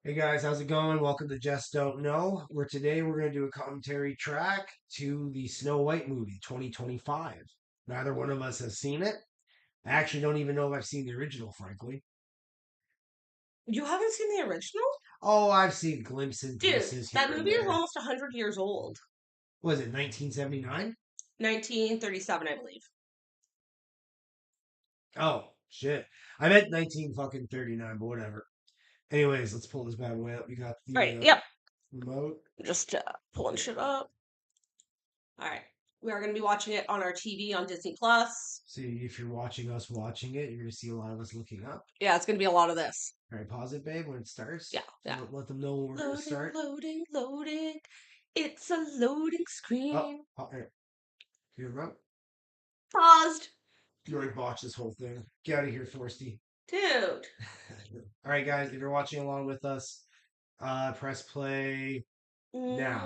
Hey guys, how's it going? Welcome to Jess Don't Know. We're gonna do a commentary track to the Snow White movie 2025. Neither one of us has seen it. I actually don't even know if I've seen the original, frankly. You haven't seen the original? Oh, I've seen glimpses and Dude, pieces that here and movie is there. almost 100 years old. Was it 1979? 1937, I believe. Oh, shit. I meant 19 fucking 39, but whatever. Anyways, let's pull this bad boy up. We got All right, the yep. remote. Just pulling shit up. All right. We are going to be watching it on our TV on Disney Plus. See, if you're watching us watching it, you're gonna see a lot of us looking up. Yeah, it's going to be a lot of this. All right, pause it, babe, when it starts. Yeah, yeah. Let them know when we're gonna Loading, start. loading, loading. It's a loading Oh, screen. all right. You remote? Paused. You already botched this whole thing. Get out of here, Forsty. Dude. All right, guys, if you're watching along with us, press play now. Now.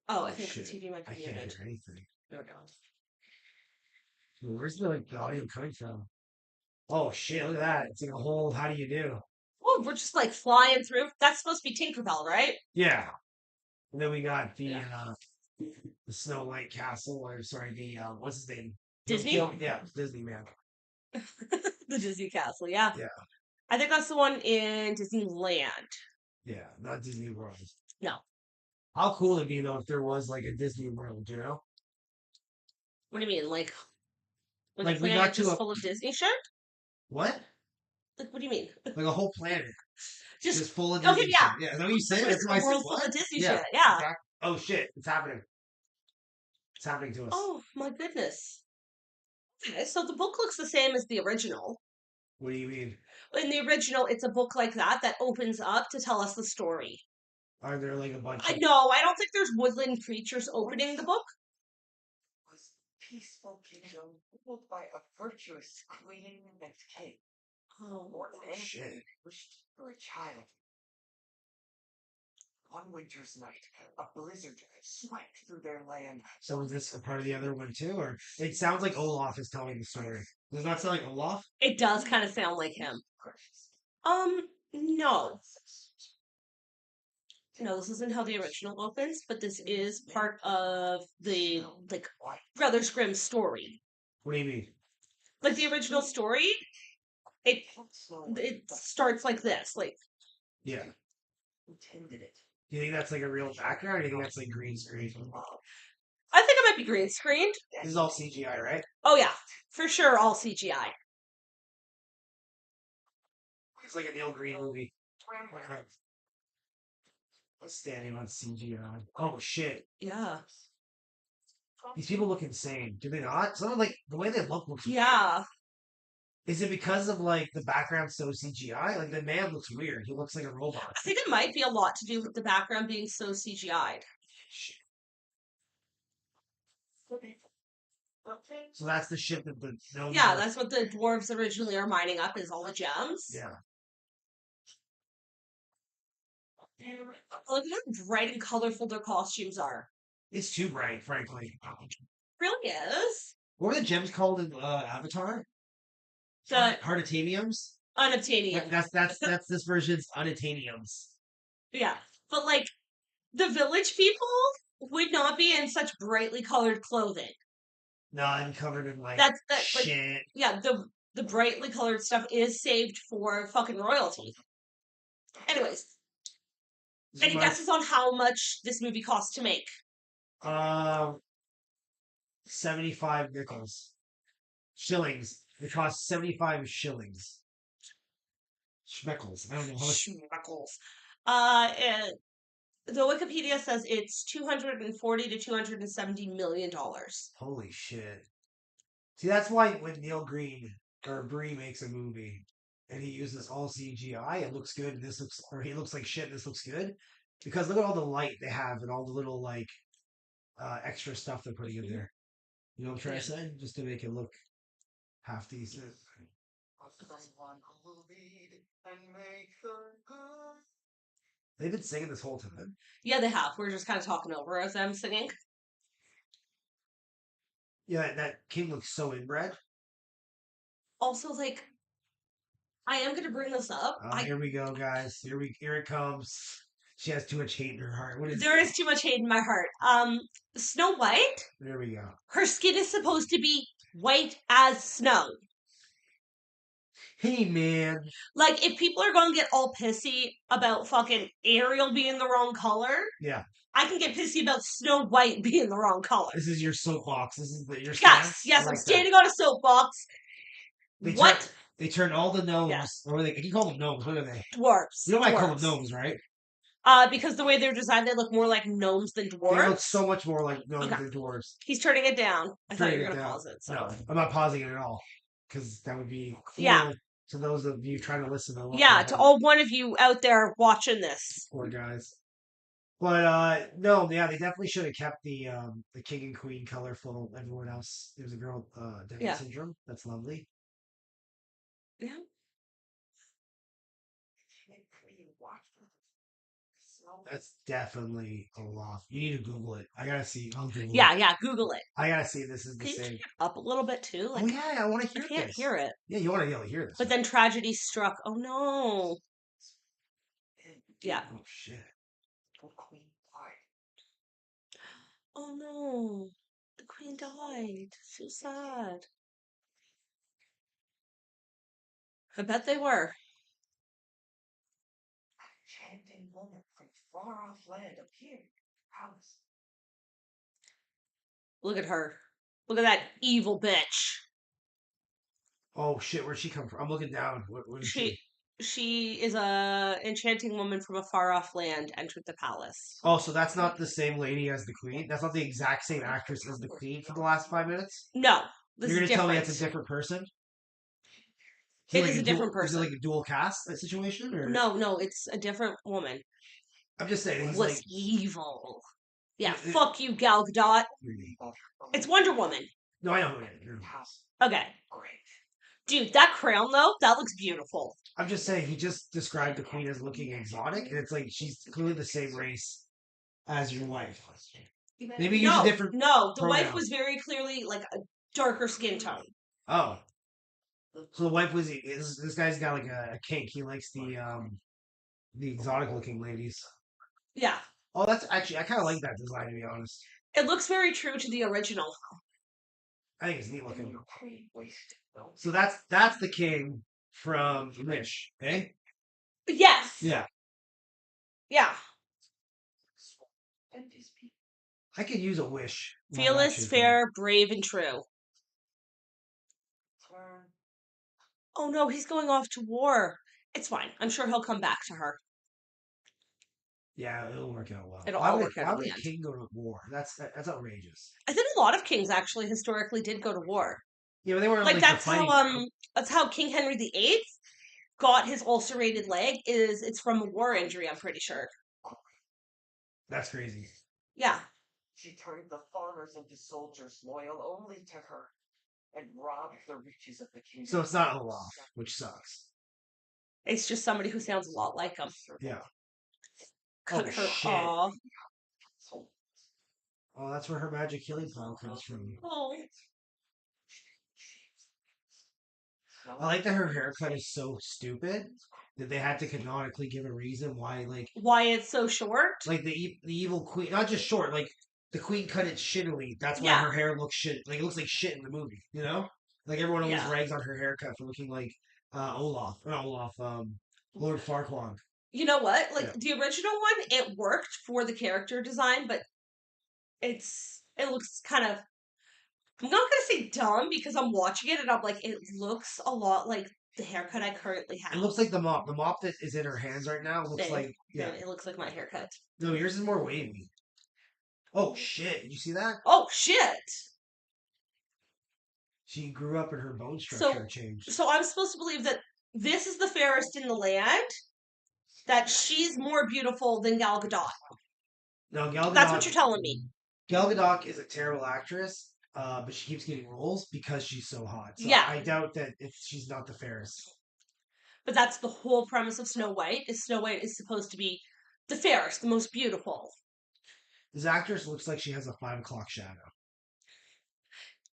Oh, I Oh think the shit! TV might I be can't muted. hear anything. There we go. Where's the audio coming from? Oh shit! Look at that. It's like a whole. How do you do? Oh, we're just like flying through. That's supposed to be Tinkerbell, right? Yeah. And then we got Yeah. the Snow White Castle. Or sorry, the what's his name? Disney? Yeah, it's Disney man. The Disney Castle, yeah. Yeah, I think that's the one in Disneyland. yeah, not Disney World. No. How cool would it be though if there was like a Disney World, you know? What do you mean? Like a Like we got planet to just a full of Disney shit? what? Like, what do you mean? Like a whole planet Just, just full of okay, Disney yeah. shit. Yeah, is that what you said? Just That's why I a said world full what? of Disney Yeah, shit, yeah. exactly. Oh shit, it's happening. It's happening to us. Oh, my goodness. Okay, so the book looks the same as the original. What do you mean? In the original, it's a book like that opens up to tell us the story. Are there like a bunch I of know, I don't think there's woodland creatures opening the book. Was peaceful kingdom ruled by a virtuous queen and king, Oh, more than anything shit? wished for a child. One winter's night, a blizzard swept through their land. So is this a part of the other one too, or it sounds like Olaf is telling the story? Does it not sound like Olaf? it does kind of sound like him. No. No, this isn't how the original opens, but this is part of the like Brothers Grimm story. What do you mean? Like the original story, it it starts like this. Like Yeah. Intended it. Do you think that's like a real background, or do you think that's like green screen? I think it might be green screened. This is all CGI, right? Oh yeah, for sure, all CGI. It's like a Neil Green movie. Standing on CGI. Oh shit. Yeah, These people look insane. Do they not? Some of like the way they look looks weird. yeah. Is it because of like the background so CGI? Like the man looks weird. He looks like a robot. I think it might be a lot to do with the background being so CGI'd. Shit. So that's the ship that the gnomes Yeah, are. that's what the dwarves originally are mining up is all the gems. Yeah. Look at how bright and colorful their costumes are. It's too bright, frankly. Really is. What were the gems called in Avatar? The Heartitaniums? unobtainium. That's this version's unattainiums. Yeah. But like the village people would not be in such brightly colored clothing. No, I'm covered in like That's that like shit. yeah, the brightly colored stuff is saved for fucking royalty. Anyways, This is any my guesses on how much this movie cost to make? um 75 nickels. Shillings. It costs 75 shillings. Schmeckles. I don't know how much. Schmeckles. The Wikipedia says it's 240 to 270 million dollars. Holy shit. See, that's why when Neil Green or Bree makes a movie and he uses all CGI, it looks good. And this looks, or he looks like shit. This looks good because look at all the light they have and all the little like extra stuff they're putting in there. You know what I'm trying to say? Just to make it look half decent. Someone who will lead and make the good. They've been singing this whole time. Yeah, they have. We're just kind of talking over as I'm singing. Yeah, that king looks so inbred. Also, like, I am going to bring this up. Here we go, guys. Here it comes. She has too much hate in her heart. What is There is too much hate in my heart. Snow White, There we go. her skin is supposed to be white as snow. Hey, man. Like, if people are going to get all pissy about fucking Ariel being the wrong color, Yeah. I can get pissy about Snow White being the wrong color. This is your soapbox. This is your Yes, stance. I'm standing on a soapbox. What? They turn all the gnomes, Yes. or you call them gnomes. What are they? Dwarves. You know why I call them Dwarves. gnomes, right? Because the way they're designed, they look more like gnomes than They look dwarves. so much more like gnomes Okay. than dwarves. He's turning it down. I thought you Turning were it going to down. pause it. So. No, I'm not pausing it at all. Because that would be cruel Yeah. to those of you trying to listen. Yeah, to all one of you out there watching this. Poor guys. But no, yeah, they definitely should have kept the king and queen colorful. Everyone else, there's a girl, Down syndrome. That's lovely. Yeah. That's definitely a lot. You need to Google it. I gotta see. I'll Google it. Yeah, Google it. I gotta see if this is the Can you same. turn it up a little bit too? Oh yeah, I want to hear I can't this. hear it. Yeah, you want to be able to hear this. But then tragedy struck. Oh no. Yeah. Oh shit. The queen died. Oh no. The queen died. So sad. I bet they were. A chanting woman from far-off land appeared in the palace. Look at her. Look at that evil bitch. Oh shit, where'd she come from? I'm looking down. What is she? She is a enchanting woman from a far off land entered the palace. Oh, so that's not the same lady as the queen? That's not the exact same actress as the queen for the last 5 minutes? No, this You're is gonna tell me different. that's a different person? It is a different Is it person. like a dual cast situation? Or No, it's a different woman. I'm just saying he's Was like evil. Yeah, It- fuck you, Gal Gadot. It's Wonder Woman. No, I know who it is. Okay. Great. Dude, that crown though, that looks beautiful. I'm just saying he just described the queen as looking exotic, and it's like she's clearly the same race as your wife. Maybe use a different. No, the wife pronoun. was very clearly like a darker skin tone. Oh, so the wife was this guy's got like a kink. He likes the exotic looking ladies. Yeah. Oh, that's actually I kind of like that design to be honest. It looks very true to the original. I think it's neat looking. Your queen wasted no So that's the king from Wish, eh? Yes. Yeah, Yeah. and his people. I could use a Wish. live Fearless, action fair, brave, and true. Turn. Oh no, he's going off to war. It's fine. I'm sure he'll come back to her. Yeah, it'll work out well. It'll why all would work out why in would the a end. king go to war? That's outrageous. I think a lot of kings actually historically did go to war. Yeah, but they weren't Like for that's fighting. how that's how King Henry VIII got his ulcerated leg. It's from a war injury. I'm pretty sure. That's crazy. Yeah. She turned the farmers into soldiers loyal only to her and robbed the riches of the kingdom. So it's not Olaf, which sucks. It's just somebody who sounds a lot like him. Yeah. Cut Oh, her shit. off. Oh, that's where her magic healing pile comes from. Oh. I like that her haircut is so stupid that they had to canonically give a reason why, Why it's so short? like the evil queen, not just short, like the queen cut it shittily. That's why Yeah. her hair looks shit. Like it looks like shit in the movie, you know? Like everyone always Yeah. rags on her haircut for looking like Olaf, not Olaf, Lord Farquaad. You know what? Like Yeah. the original one, it worked for the character design, but it looks kind of. I'm not gonna say dumb because I'm watching it and I'm like, it looks a lot like the haircut I currently have. It looks like the mop. The mop that is in her hands right now looks Same. like yeah. It looks like my haircut. No, yours is more wavy. Oh shit! Did you see that? Oh shit! She grew up and her bone structure changed. So I'm supposed to believe that this is the fairest in the land. That she's more beautiful than Gal Gadot. No, Gal Gadot. That's what you're telling me. Gal Gadot is a terrible actress, but she keeps getting roles because she's so hot. So Yeah. I doubt that if she's not the fairest. But that's the whole premise of Snow White. Is Snow White is supposed to be the fairest, the most beautiful. This actress looks like she has a 5 o'clock shadow.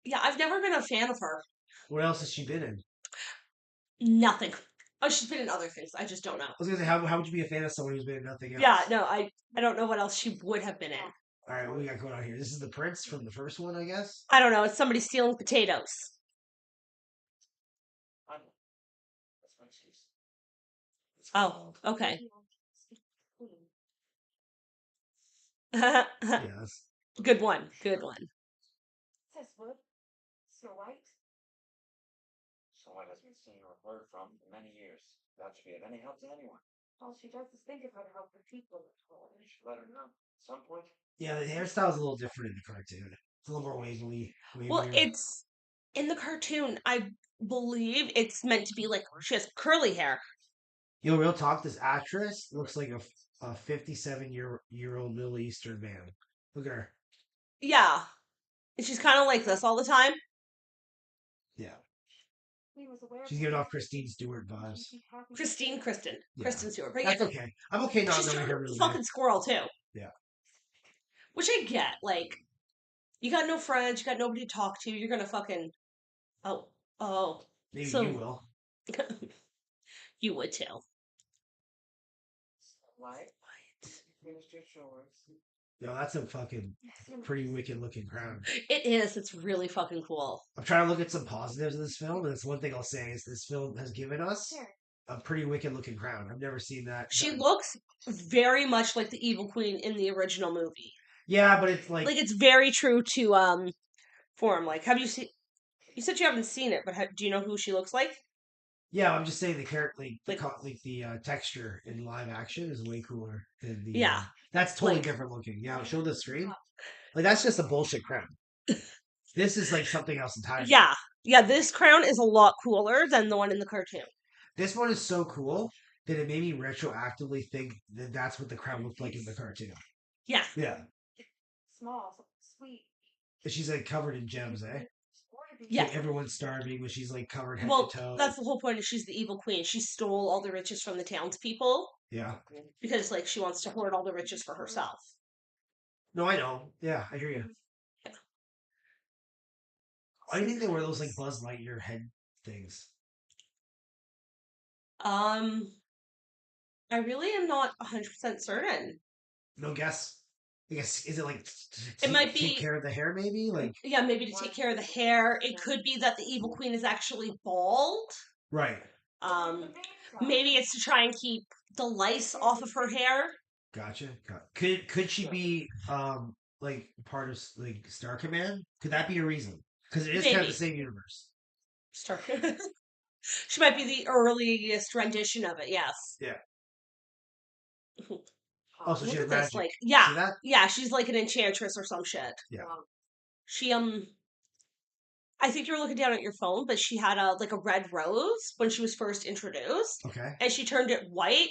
Yeah, I've never been a fan of her. What else has she been in? Nothing. Oh, she's been in other things. I just don't know. I was gonna say, how would you be a fan of someone who's been in nothing else? Yeah, no, I don't know what else she would have been in. All right, what we got going on here? This is the Prince from the first one, I guess. I don't know. It's somebody stealing potatoes. I know. That's my excuse. Oh, okay. Yes. Good one. Good one. Says what? Snow White? Snow White hasn't been seen or heard from in many years. That should be of any help to anyone. All she does is think of how to help the people. You should let her know. At some point. Yeah, the hairstyle's a little different in the cartoon. It's a little more wavy, Well, wavier. it's in the cartoon. I believe it's meant to be like she has curly hair. Yo, real talk, this actress looks like a 57-year old Middle Eastern man. Look at her. Yeah, and she's kind of like this all the time. Yeah. He was aware She's giving off Christine Stewart vibes. Kristen Yeah. Stewart. But That's yeah, okay. I'm okay not she's knowing turned her into real a name. fucking squirrel too. Yeah. Which I get. Like, you got no friends, you got nobody to talk to. You're gonna fucking oh. Maybe So you will. you would too. White. Finished your chores. Yo, that's a fucking pretty wicked looking crown. It is. It's really fucking cool. I'm trying to look at some positives of this film, and that's one thing I'll say is this film has given us a pretty wicked looking crown. I've never seen that. She done. looks very much like the evil queen in the original movie. Yeah, but it's like It's very true to form. Like, have you seen? You said you haven't seen it, but do you know who she looks like? yeah, I'm just saying the character, Like- the texture in live action is way cooler than the. Yeah. That's totally Like- different looking. Yeah, show the screen. Like that's just a bullshit crown. This is like something else entirely. Yeah. This crown is a lot cooler than the one in the cartoon. This one is so cool that it made me retroactively think that that's what the crown looked like in the cartoon. Yeah. Yeah. Small, sweet. She's like covered in gems, eh? Yeah. Like, everyone's starving, but she's like covered head Well, to toe. that's the whole point. Is she's the evil queen. She stole all the riches from the townspeople Yeah. because, like, she wants to hoard all the riches for herself. No, I know. Yeah, I hear you. Why do you think they wear those like Buzz Lightyear head things? I really am not 100% certain. No guess. I guess is it like It might be- take care of the hair? Maybe like Yeah, maybe to take care of the hair. It could be that the evil queen is actually bald. right. Maybe it's to try and keep the lice off of her hair. Gotcha. Could she be like part of like Star Command? Could that be a reason? Because it is kind of Maybe. the same universe. Start. She might be the earliest rendition of it. Yes. Yeah. Oh, so Look she at has this. magic. Like, See yeah, that? yeah. She's like an enchantress or some shit. Yeah. She I think you're looking down at your phone, but she had a red rose when she was first introduced, Okay. and she turned it white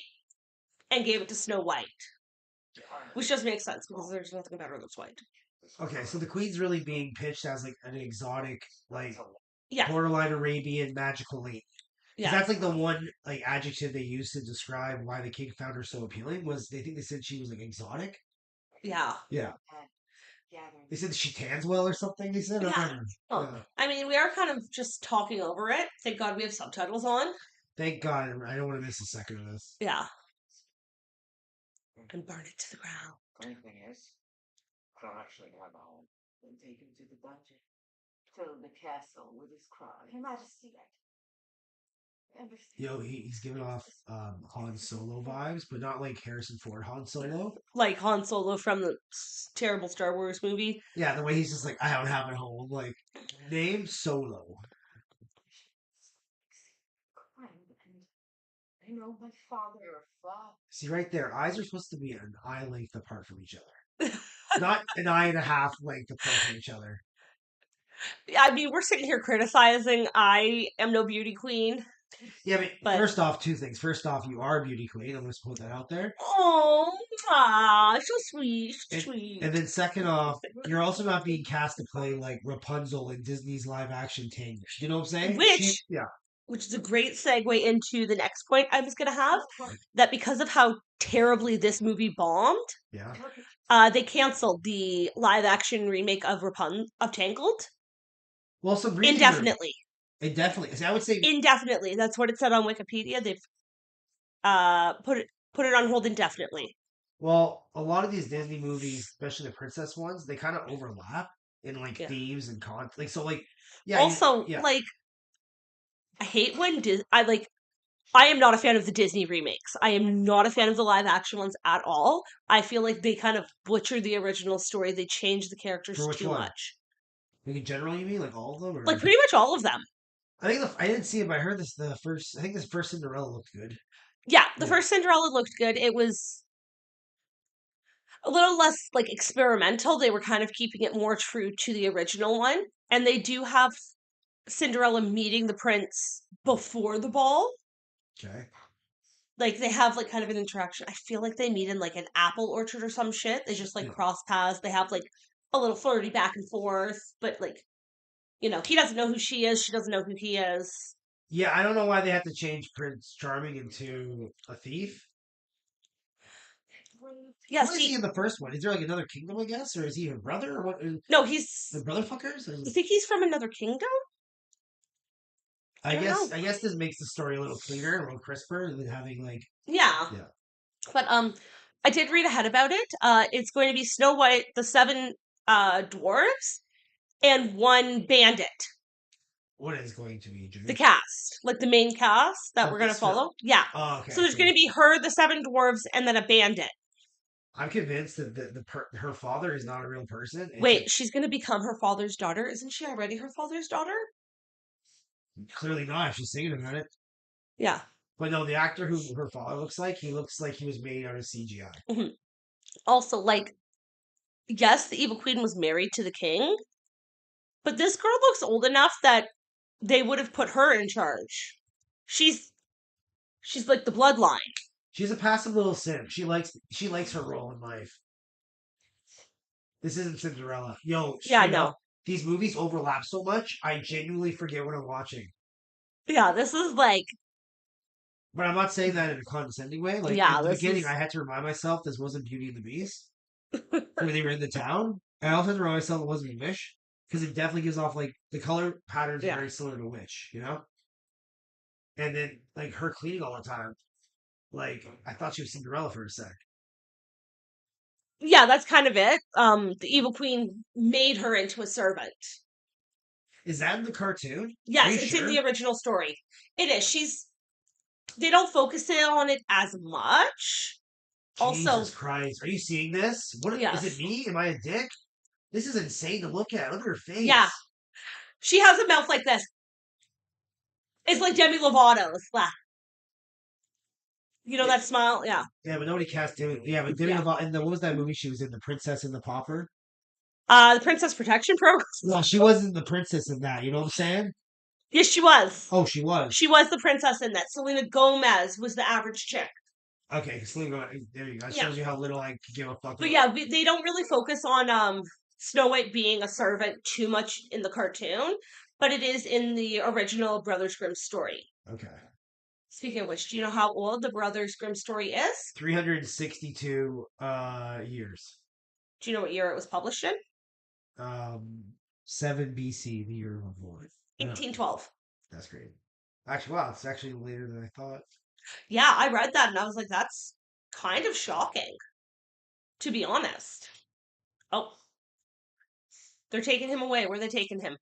and gave it to Snow White, which does make sense because there's nothing about her that's white. Okay, so the queen's really being pitched as like an exotic, like Yeah, borderline Arabian magical lady. 'Cause yeah, that's like the one like adjective they used to describe why the king found her so appealing was they said she was like exotic. yeah. Yeah. They said she tans well or something. They said. I Yeah. don't know. Oh, Yeah. I mean, we are kind of just talking over it. Thank God we have subtitles on. Thank God, I don't want to miss a second of this. Yeah. And burn it to the ground. Funny thing is, I don't actually have a home. Then take him to the dungeon. To the castle with his cry. Your Majesty, I understand. Yo, he's giving off Han Solo vibes, but not like Harrison Ford Han Solo. Like Han Solo from the terrible Star Wars movie. Yeah, the way he's just like, I don't have a home. Like, name Solo. I know my father. Your father. See right there, eyes are supposed to be an eye length apart from each other, not an eye and a half length apart from each other. I mean, we're sitting here criticizing. I am no beauty queen. Yeah, But- first off, two things. First off, you are a beauty queen. I'm going to put that out there. Oh, so sweet, sweet. And then second off, you're also not being cast to play like Rapunzel in Disney's live action Tangled. You know what I'm saying? Which- Yeah. Which is a great segue into the next point I was going to have. That because of how terribly this movie bombed, Yeah. they canceled the live action remake of Tangled Well, some breathing room. indefinitely. It definitely. I would say. Indefinitely. That's what it said on Wikipedia. They've put it on hold indefinitely. Well, a lot of these Disney movies, especially the princess ones, they kind of overlap in like Yeah. themes and conflict. So like, yeah, Also, yeah. like, I hate when I am not a fan of the Disney remakes. I am not a fan of the live action ones at all. I feel like they kind of butcher the original story. They change the For characters which too one? much. Like in general, you mean like all of them, Like or pretty much all of them. I think I didn't see it, but I heard this the first. I think this first Cinderella looked good. Yeah, the Yeah. first Cinderella looked good. It was a little less like experimental. They were kind of keeping it more true to the original one. And they do have Cinderella meeting the prince before the ball. Okay. Like they have like kind of an interaction. I feel like they meet in like an apple orchard or some shit. They just like Yeah. cross paths. They have like a little flirty back and forth, but like he doesn't know who she is. She doesn't know who he is. Yeah, I don't know why they had to change Prince Charming into a thief. Yeah, Who is he see, in the first one? Is there like another kingdom, I guess, or is he a brother, or what? no, The brother fuckers? You think he's from another kingdom? I I don't guess know. I guess this makes the story a little cleaner, a little crisper than having like Yeah, yeah. but I did read ahead about it. It's going to be Snow White, the seven dwarves, and one bandit. What is going to be The Drew cast, like the main cast that of we're gonna this film? follow. Yeah. Oh, So okay, there's cool. gonna be her, the seven dwarves, and then a bandit. I'm convinced that her father is not a real person. It's a Wait, she's gonna become her father's daughter. Isn't she already her father's daughter? clearly not if she's singing about it. Yeah. But no, the actor who her father he looks like he was made out of CGI. Mhm. Also, like, yes, the evil queen was married to the king, but this girl looks old enough that they would have put her in charge. She's she's like the bloodline. She's a passive little simp. She likes her role in life. This isn't Cinderella. Yo, Yeah, straight up, no. these movies overlap so much, I genuinely forget what I'm watching. Yeah, this is like But I'm not saying that in a condescending way. Like yeah, in the this beginning, is I had to remind myself this wasn't Beauty and the Beast, where they were in the town. I also had to remind myself it wasn't Wish, because it definitely gives off like the color patterns yeah. very similar to Witch, you know. And then like her cleaning all the time, like I thought she was Cinderella for a sec. Yeah, that's kind of it. The evil queen made her into a servant. Is that in the cartoon? Are Yes, you it's in the sure? original story. It is. They don't focus in on it as much. Jesus Also, Christ, are you seeing this? What is it? yes. Me? Am I a dick? This is insane to look at. Look at her Yeah. face. She has a mouth like this. It's like Demi Lovato's. You know Yeah, that smile? Yeah. yeah, but nobody cast Demi. Yeah, but Demi Yeah. Lovato. And what was that movie she was in? The Princess and the Pauper. The Princess Protection Program. Well, she wasn't the princess in that. You know what I'm saying? Yes, she was. Oh, she was. She was the princess in that. Selena Gomez was the average chick. Okay, Selena. There you go. That Yeah. shows you how little I could give a fuck. But yeah, they don't really focus on Snow White being a servant too much in the cartoon, but it is in the original Brothers Grimm story. Okay. Speaking of which, do you know how old the Brothers Grimm story is? 362 years. Do you know what year it was published in? Um, 7 BC, the year of the Lord. Yeah, 1812. that's great. Actually, wow, it's actually later than I thought. Yeah, I read that and I was like, that's kind of shocking, to be honest. Oh, they're taking him away. Where are they taking him?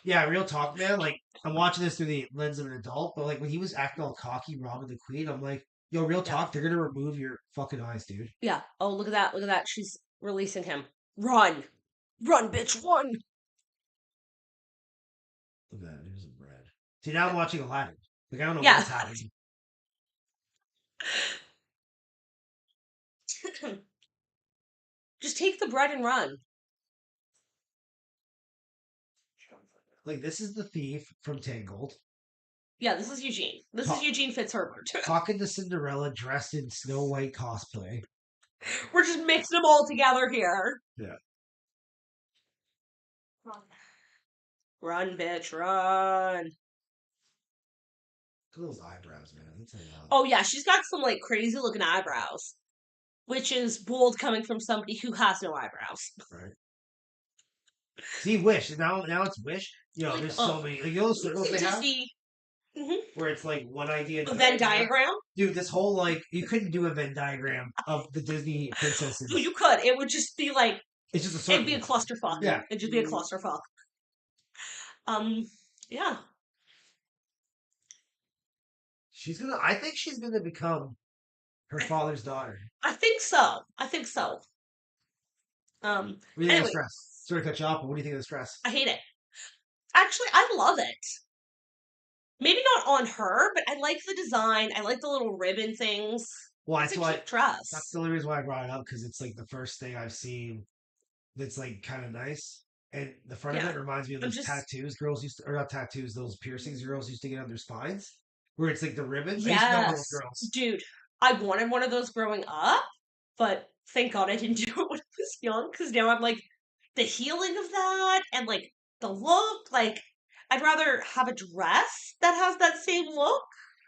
Yeah, real talk, man. Like, I'm watching this through the lens of an adult, but like when he was acting all cocky, robbing the queen, I'm like, yo, real Yeah. talk, they're gonna remove your fucking eyes, dude. Yeah. Oh, look at that. Look at that. She's releasing him. Run. Run, bitch, run. Look at that, there's some bread. See, now I'm watching Aladdin. Like, I don't know Yeah. what's happening. Just take the bread and run. Like, this is the thief from Tangled. Yeah, this is Eugene. This is Ta- Eugene Fitzherbert. Talking to Cinderella dressed in Snow White cosplay. We're just mixing them all together here. Yeah. Run, bitch, run. Look at those eyebrows, man. That's a lot. Oh, yeah, she's got some, like, crazy looking eyebrows. Which is bold coming from somebody who has no eyebrows. Right. See, Wish. Now it's Wish. You know, Like, there's oh, so many. Like, those you circles can they just have, see mhm, where it's like one idea in a a Venn diagram. diagram. Dude, this whole like you couldn't do a Venn diagram of the Disney Oh, princesses. you could. It would just be like It's just a it'd be circle. a clusterfuck. Yeah, It'd just be a clusterfuck. Um, yeah, she's gonna. I think she's gonna become her I, father's daughter. I think so. I think so. What do you think of the Anyway, dress? Sorry to cut you off, but what do you think of this dress? I hate it. Actually, I love it. Maybe not on her, but I like the design. I like the little ribbon things. Well, It's that's a why. cute That's dress. the only reason why I brought it up because it's like the first thing I've seen that's like kind of nice. And the front of Yeah, it reminds me of I'm those just tattoos girls used to, or not tattoos, those piercings girls used to get on their spines, where it's like the ribbon. I used to know one of those yes, girls. dude. I wanted one of those growing up, but thank God I didn't do it when I was young. Because now I'm like the healing of that and like the look. Like I'd rather have a dress that has that same look.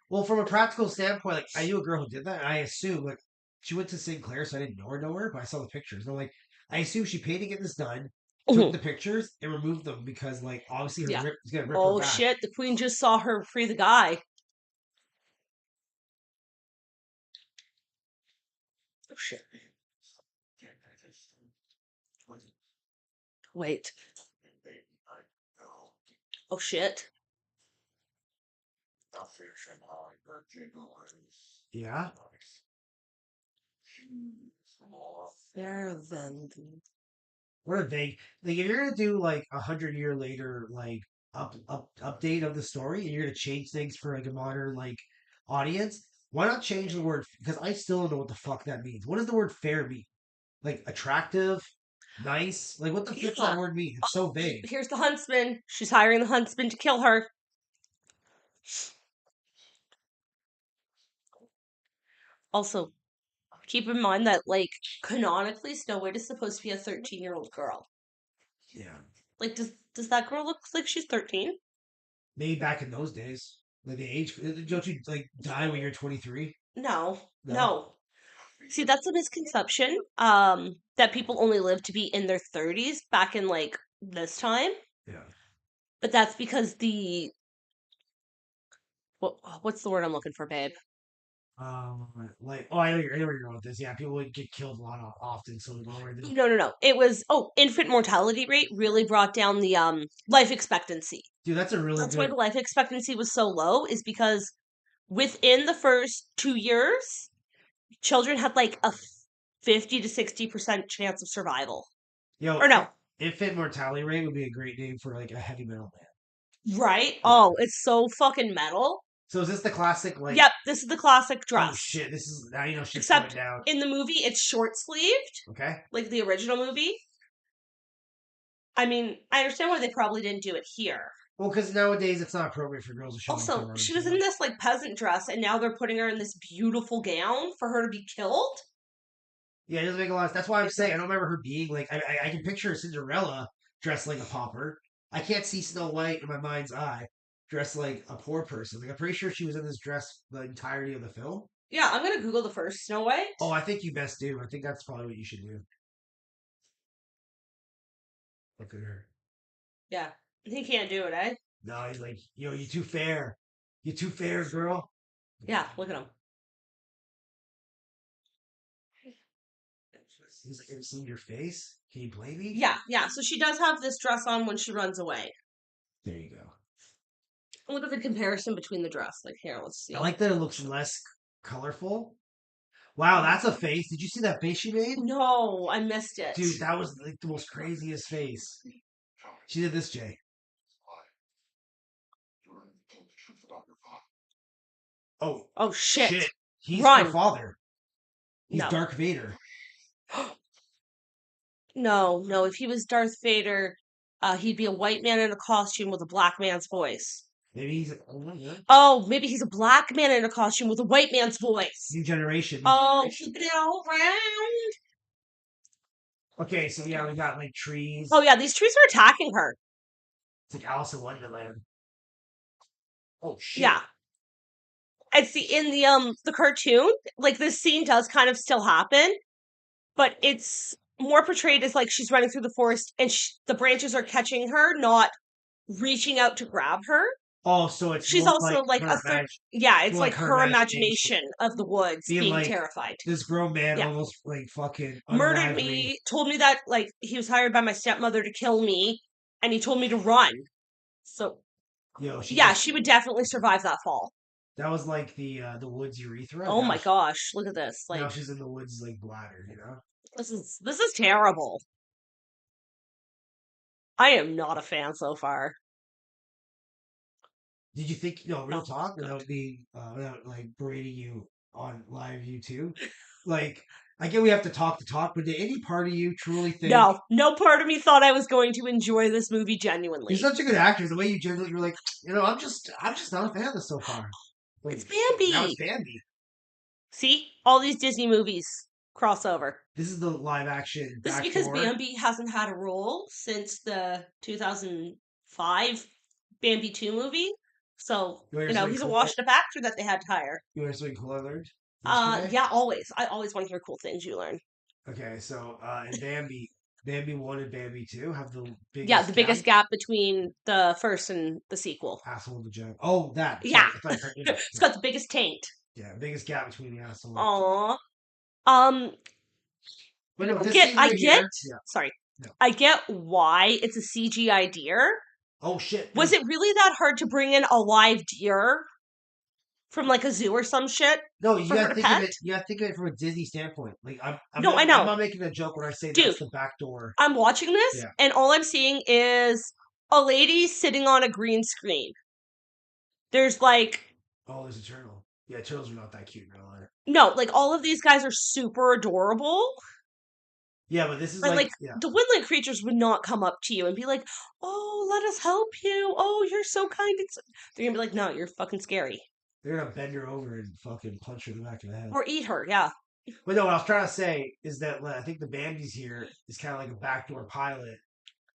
Well, from a practical standpoint, like I knew a girl who did that. And I assume like she went to St. Clair, so I didn't know her, but I saw the pictures. And I'm like, I assume she paid to get this done, took Mhm. the pictures, and removed them because like obviously her Yeah. rip is gonna rip her Oh back. shit! The queen just saw her free the guy. Oh shit! Wait. Oh shit! Yeah. There then. What a vague like if you're gonna do like 100 year later like update of the story and you're gonna change things for like a modern like audience, why not change the word because I still don't know what the fuck that means. What does the word fair mean? Like attractive, nice? Like what the fuck does that Yeah. word mean? It's so vague. Here's the huntsman. She's hiring the huntsman to kill her. Also, keep in mind that, like, canonically, Snow White is supposed to be a 13-year-old girl. Yeah. Like, does that girl look like she's 13? Maybe back in those days. Like the age don't you like die when you're 23? No, No? no. See, that's a misconception. That people only live to be in their 30s back in like this time. Yeah. But that's because what's the word I'm looking for, babe? Like oh I know where you're going with this. Yeah, people would get killed a lot often, so we lower the No, no, no. It was infant mortality rate really brought down the life expectancy. dude, that's a really That's why good the life expectancy was so low, is because within the first 2 years, children had like a 50 to 60% chance of survival. yo, Or no, infant mortality rate would be a great name for like a heavy metal right? band. Yeah. Oh, it's so fucking metal. So is this the classic like Yep, this is the classic oh dress. shit, this is now you know shit's going Except down. in the movie, it's short sleeved, Okay? like the original movie. I mean, I understand why they probably didn't do it here. Well, because nowadays it's not appropriate for girls to show off their Also, arms, she you was know? in this like peasant dress, and now they're putting her in this beautiful gown for her to be killed. Yeah, it doesn't make a lot of That's why I'm saying I don't remember her being like I can picture Cinderella dressed like a pauper. I can't see Snow White in my mind's eye dressed like a poor person. Like I'm pretty sure she was in this dress the entirety of the film. Yeah, I'm gonna Google the first Snow White. Oh, I think you best do. I think that's probably what you should do. Look at her. Yeah, he can't do it, eh? No, he's like, yo, you too fair. You too fair, girl. Yeah, look at him. He's like, have you seen your face? Can you blame me? Yeah, yeah. So she does have this dress on when she runs away. There you go. Look at the comparison between the dress. Like here, let's see. I like that it looks less colorful. Wow, that's a face. Did you see that face she made? No, I missed it. Dude, that was like the most craziest face. She did this, Jay. Oh, Oh shit! shit. He's her Run! father. He's No, Dark Vader. no, no. If he was Darth Vader, he'd be a white man in a costume with a black man's voice. Maybe he's oh my god. Oh, maybe he's a black man in a costume with a white man's voice. New generation. Oh, keep it all around. Okay, so yeah, we got like trees. Oh yeah, these trees are attacking her. It's like Alice in Wonderland. Oh shit. Yeah. And see in the cartoon, like this scene does kind of still happen, but it's more portrayed as like she's running through the forest and the branches are catching her, not reaching out to grab her. Oh, so it's She's more like also like her a third. Yeah, it's more like like her her imagination imagination of the woods being being like terrified. this grown man Yeah. almost like fucking Murdered unalived me. me, told me that like he was hired by my stepmother to kill me, and he told me to run. So Yo, she yeah, just she would definitely survive that fall. that was like the woods urethra. Oh my gosh, look at this. Now Like she's in the woods like bladder. You know. this is terrible. I am not a fan so far. Did you think, real No, talk, not. without like berating you on live YouTube? Like, I get we have to talk the talk, but did any part of you truly think No, no part of me thought I was going to enjoy this movie you're genuinely. such a good actor? The way you genuinely, you're like, I'm just not a fan of this so far. Like, It's now it's Bambi. Bambi. See? All these Disney movies crossover. This is the live action This is because backdoor. Bambi hasn't had a role since the 2005 Bambi 2 movie. So, You want to hear something he's a cool? washed up actor that they had to hire. You want to hear something cool I learned yesterday? Yeah, always. I always want to hear cool things you learn. Okay, so in Bambi 1 and Bambi 2 have the Yeah, the biggest gap. biggest gap between the first and the sequel. Asshole of the joke. Oh, that. Yeah. Sorry, I thought you meant, It's got the biggest taint. yeah, biggest gap between the asshole. Aww. Um, But no, this scene I right get, here. Yeah. sorry. No. I get why it's a CGI deer. Oh shit. Was it really that hard to bring in a live deer from like a zoo or some shit No, you for her gotta to think of pet? it. You gotta think of it from a Disney standpoint. Like No, I I'm know. not making a joke when I say Dude, that's the back door. I'm watching this Yeah. and all I'm seeing is a lady sitting on a green screen. There's like Oh, there's a turtle. Yeah, turtles are not that cute in real life. no, like all of these guys are super adorable. Yeah, but this is And like like yeah. the woodland creatures would not come up to you and be like, "Oh, let us help you. Oh, you're so kind." They're gonna be like, "No, you're fucking scary." They're gonna bend her over and fucking punch her in the back of the head. Or eat her. Yeah. But no, what I was trying to say is that I think the Bambi's here is kind of like a backdoor pilot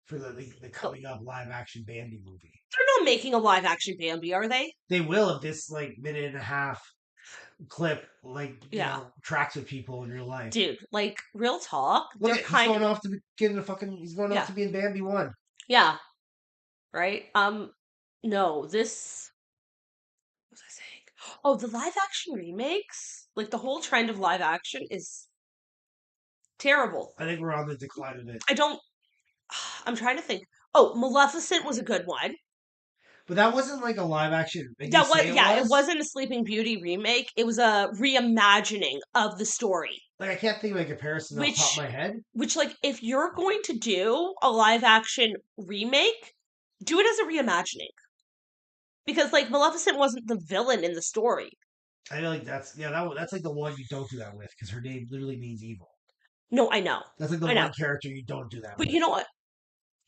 for the coming up live action Bambi movie. They're not making a live action Bambi, are they? They will if this like minute and a half clip Yeah. tracks with people in real life. Dude, like real talk, Look they're at he's kind going off to get in a fucking he's going off yeah. to be in Bambi 1. Yeah. Right? No, this what was I saying? Oh, the live action remakes? Like the whole trend of live action is terrible. I think we're on the decline of it. I don't I'm trying to think. Oh, Maleficent was a good one. But that wasn't like a live action. Like you That was say yeah, it was. wasn't a Sleeping Beauty remake. It was a reimagining of the story. Like I can't think of a comparison off the top of Which my head. like if you're going to do a live action remake, do it as a reimagining. Because like Maleficent wasn't the villain in the story. I feel like that's like the one you don't do that with because her name literally means evil. No, I know. That's like the I know. one character you don't do that But with. you know what?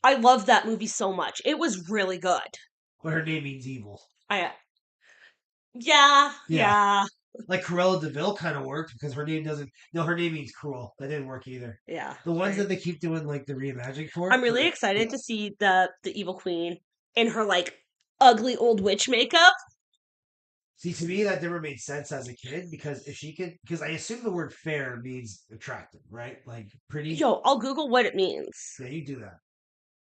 I love that movie so much. It was really good. But her name means evil. I yeah, Yeah. yeah, Like Cruella Deville kind of worked because her name doesn't. No, her name means cruel. That didn't work either. yeah. The ones right. that they keep doing like the reimagining for. I'm really excited to see the evil queen in her like ugly old witch makeup. See, to me, that never made sense as a kid because if she could, because I assume the word fair means attractive, right? Like pretty. Yo, I'll Google what it means. Yeah, you do that.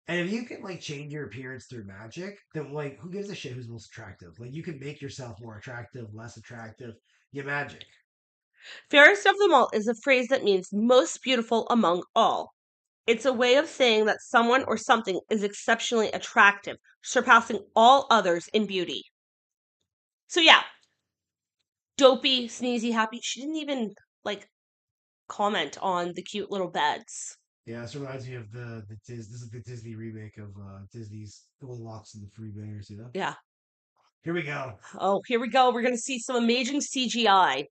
And if you can like change your appearance through magic, then like who gives a shit who's most attractive? Like you can make yourself more attractive, less attractive. You magic. Fairest of them all is a phrase that means most beautiful among all. It's a way of saying that someone or something is exceptionally attractive, surpassing all others in beauty. So yeah, dopey, sneezy, happy. She didn't even like comment on the cute little beds. Yeah, this reminds me of this is the Disney remake of Disney's Goldilocks and the Three Bears. You know. Yeah. Here we go. Oh, here we go. We're gonna see some amazing CGI.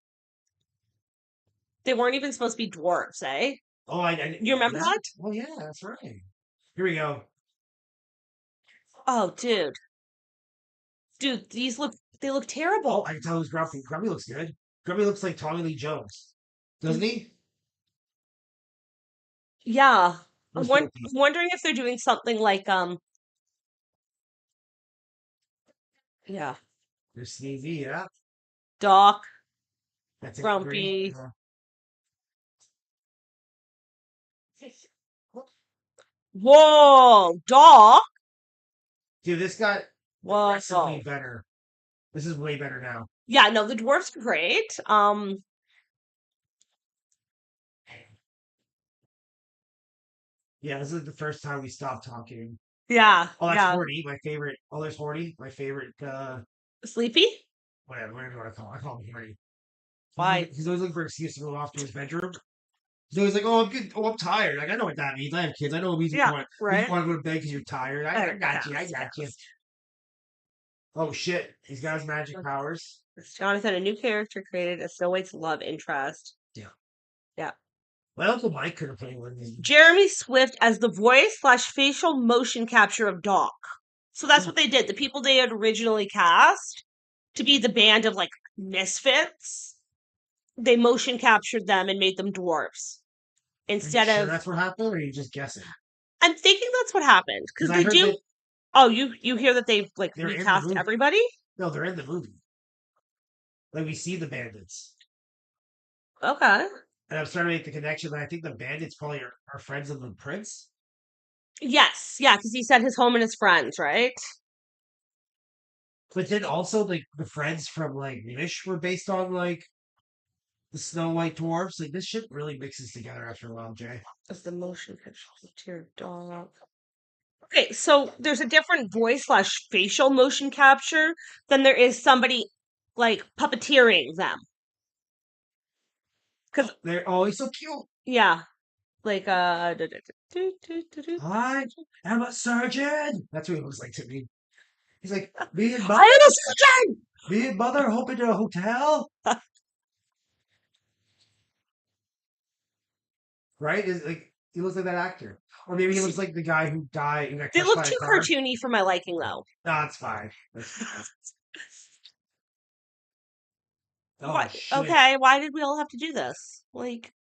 They weren't even supposed to be dwarves, eh? Oh, I You remember that? Oh yeah, that's right. Here we go. Oh, dude. Dude, they look Oh, terrible. I can tell who's Grumpy. Grumpy looks good. Grumpy looks like Tommy Lee Jones, doesn't he? Yeah. Where's I'm Dopey? wondering if they're doing something like yeah, There's Sneezy. Yeah, Doc, that's it. Great. Grumpy. Whoa, Doc. Dude, this got Whoa. progressively better. This is way better now. Yeah, no, the dwarfs are great. Yeah, this is the first time we stopped talking. Yeah, Oh, that's yeah. Horty, my favorite. Oh, there's Horty, my favorite. Sleepy? Whatever you want to call it. I call him Horty. Why? He's always looking for an excuse to go off to his bedroom. He's always like, "Oh, I'm good. Oh, I'm tired." Like I know what that means. I have kids. I know it means Yeah, you right. want to go to bed because you're tired. I got you. I Yes, got you. yes. Oh shit, he's got his magic powers. Jonathan, a new character created as Snow White's love interest. Yeah. Yeah. My uncle Mike could have played one of these. Jeremy Swift as the voice slash facial motion capture of Doc. So that's what they did. The people they had originally cast to be the band of like misfits, they motion captured them and made them dwarves Are you instead sure of. that's what happened, or are you just guessing? I'm thinking that's what happened because I they heard do. that Oh, you hear that they've like they're in the recast movie. everybody? No, they're in the movie. Like we see the bandits, Okay. and I'm starting to make the connection that I think the bandits probably are friends of the prince. Yes, yeah, because he said his home and his friends, right? But then also like the friends from like Wish were based on like the Snow White dwarfs. Like this shit really mixes together after a while, Jay. As the motion capture to your dog. Okay, so there's a different voice slash facial motion capture than there is somebody like puppeteering them. Because They're always so cute. yeah, like I am a surgeon. That's what he looks like to me. He's like, me and I mother, am a surgeon. me and mother hoping to a hotel. Right? Is like he looks like that actor. Or maybe he looks like the guy who died who got They crushed look by a too car. cartoony for my liking, though. No, it's fine. That's fine. Oh Why? shit. Okay, why did we all have to do this? Like,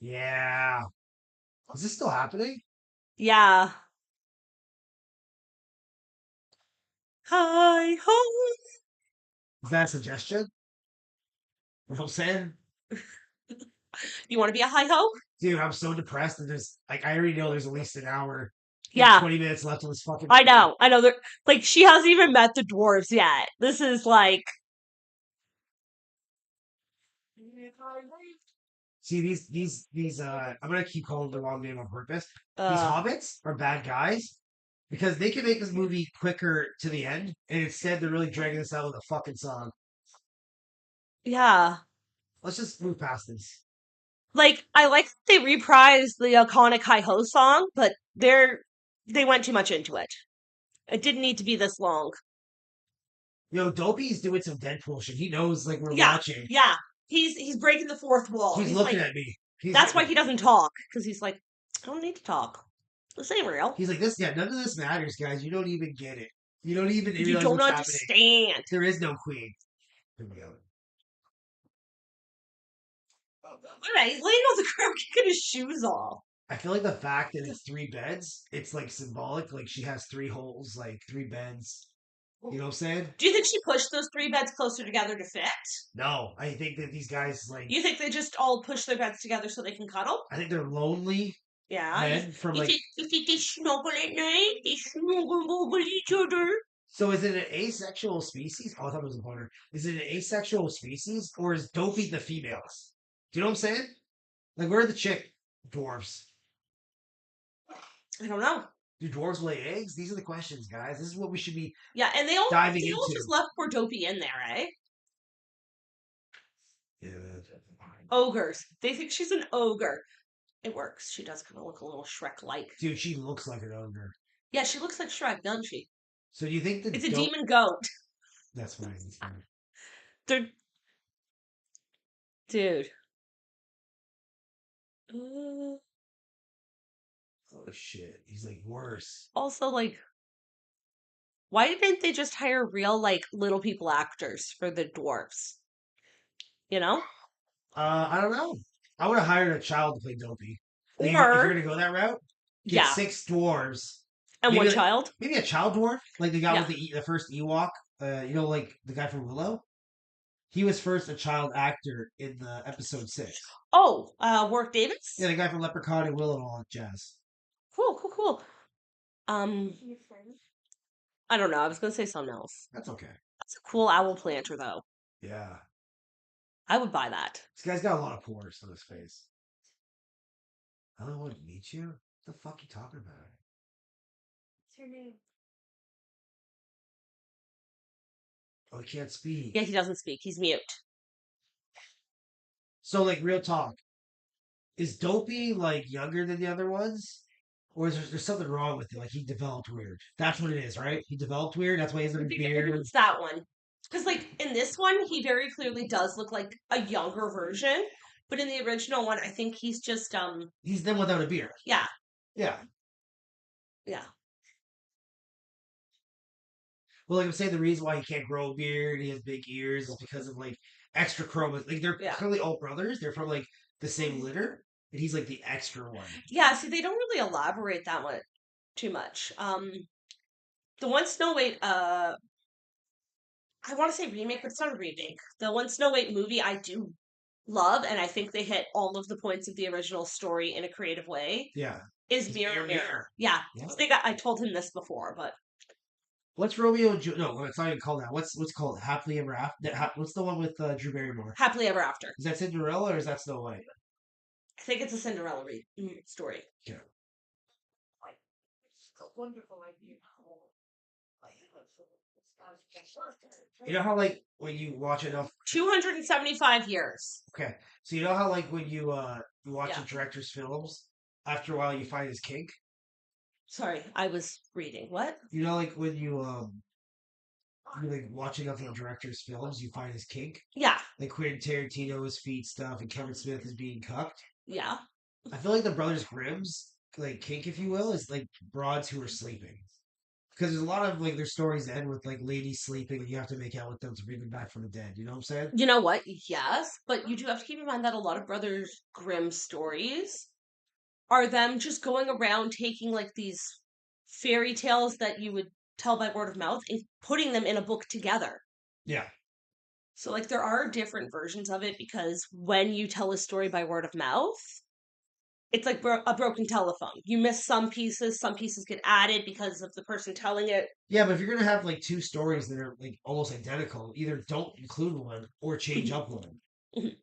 Yeah. Is this still happening? yeah. Hi ho. Is that a suggestion? You know what I'm saying? You want to be a hi ho? Dude, I'm so depressed and there's like I already know there's at least an hour and Yeah, 20 minutes left of this fucking I know. I know. Like, she hasn't even met the dwarves yet. This is like, See these I'm gonna keep calling the wrong name on purpose. These uh, hobbits are bad guys because they can make this movie quicker to the end, and instead they're really dragging this out with a fucking song. yeah. Let's just move past this. Like, I like that they reprised the iconic hi ho song, but they went too much into it. It didn't need to be this long. Yo, Dopey's doing some Deadpool shit. He knows like we're Yeah, watching. yeah. He's breaking the fourth wall. He's He's looking like, at me. that's why he doesn't talk because he's like, I don't need to talk. This ain't real. He's like this. Yeah, none of this matters, guys. You don't even get it. You don't even You realize don't what's happening. understand. There is no queen. Here we go. Alright, he's laying on the ground, kicking his shoes off. I feel like the fact that it's 3 beds, it's like symbolic. Like she has 3 holes, like 3 beds. You know what I'm saying? Do you think she pushed those 3 beds closer together to fit? No, I think that these guys like. You think they just all push their beds together so they can cuddle? I think they're lonely Yeah. men from like. You think they snuggle at night? They snuggle with each other? So is it an asexual species? Oh, I thought it was a pointer. Is it an asexual species or is Dopey the females? Do you know what I'm saying? Like where are the chick dwarves? I don't know. Do dwarves lay eggs? These are the questions, guys. This is what we should be Yeah, and they all diving just into. left poor Dopey in there, eh? Yeah. Ogres. They think she's an ogre. It works. She does kind of look a little Shrek-like. Dude, she looks like an ogre. Yeah, she looks like Shrek, doesn't she? So do you think the It's a demon goat. That's fine. That's fine. They're... Dude. Uh, Oh shit. He's like worse. also, like, why didn't they just hire real, like, little people actors for the dwarfs? You know? I don't know. I would have hired a child to play Dopey. Like, if Or, you're gonna go that route, get yeah, 6 dwarves. and Maybe one like, child. maybe a child dwarf, like the guy Yeah. with the first Ewok. You know, like the guy from Willow. He was first a child actor in the episode 6. Oh, Warwick Davis? Yeah, the guy from Leprechaun and Willow and all that jazz. Cool, cool, cool. He a friend? I don't know. I was gonna say something else. That's okay. That's a cool owl planter, though. Yeah. I would buy that. This guy's got a lot of pores on his face. I don't want to meet you. What the fuck you talking about? What's your name? Oh, he can't speak. Yeah, he doesn't speak. He's mute. So, like, real talk. Is Dopey, like, younger than the other ones? Or is there's something wrong with it? Like, he developed weird. That's what it is, right? He developed weird. That's why he has a I think beard. it's that one. Because, like, in this one, he very clearly does look like a younger version. But in the original one, I think he's just, He's them without a beard. yeah, Yeah. yeah. Well, like I'm saying, the reason why he can't grow a beard, he has big ears, is because of like extra chromosomes. Like they're Yeah. clearly all brothers. They're from like the same litter, and he's like the extra one. Yeah, see, they don't really elaborate that much too much. The one Snow White, I want to say remake, but it's not a remake. The one Snow White movie I do love, and I think they hit all of the points of the original story in a creative way, Yeah. is It's Mirror Mirror Mirror. Mirror. Yeah. Yeah. I think I told him this before, but What's Romeo and No, it's not even called that. What's called Happily Ever After? What's the one with Drew Barrymore? Happily Ever After. Is that Cinderella or is that Snow White? I think it's a Cinderella story. Yeah. It's a wonderful idea. You know how like when you watch enough. 275 years. Okay, so you know how like when you watch Yeah. a director's films, after a while you find his kink. Sorry, I was reading. What? You know, like when you're like watching other directors' films, you find his kink. Yeah. Like Quentin Tarantino's feet stuff, and Kevin Smith is being cucked. Yeah. I feel like the Brothers Grimm's like kink, if you will, is like broads who are sleeping. Because there's a lot of like their stories end with like ladies sleeping, and you have to make out with them to bring them back from the dead. You know what I'm saying? You know what? Yes, but you do have to keep in mind that a lot of Brothers Grimm stories are them just going around taking like these fairy tales that you would tell by word of mouth and putting them in a book together. Yeah. So like there are different versions of it because when you tell a story by word of mouth, it's like a broken telephone. You miss some pieces get added because of the person telling it. Yeah, but if you're gonna have like two stories that are like almost identical, either don't include one or change up one. And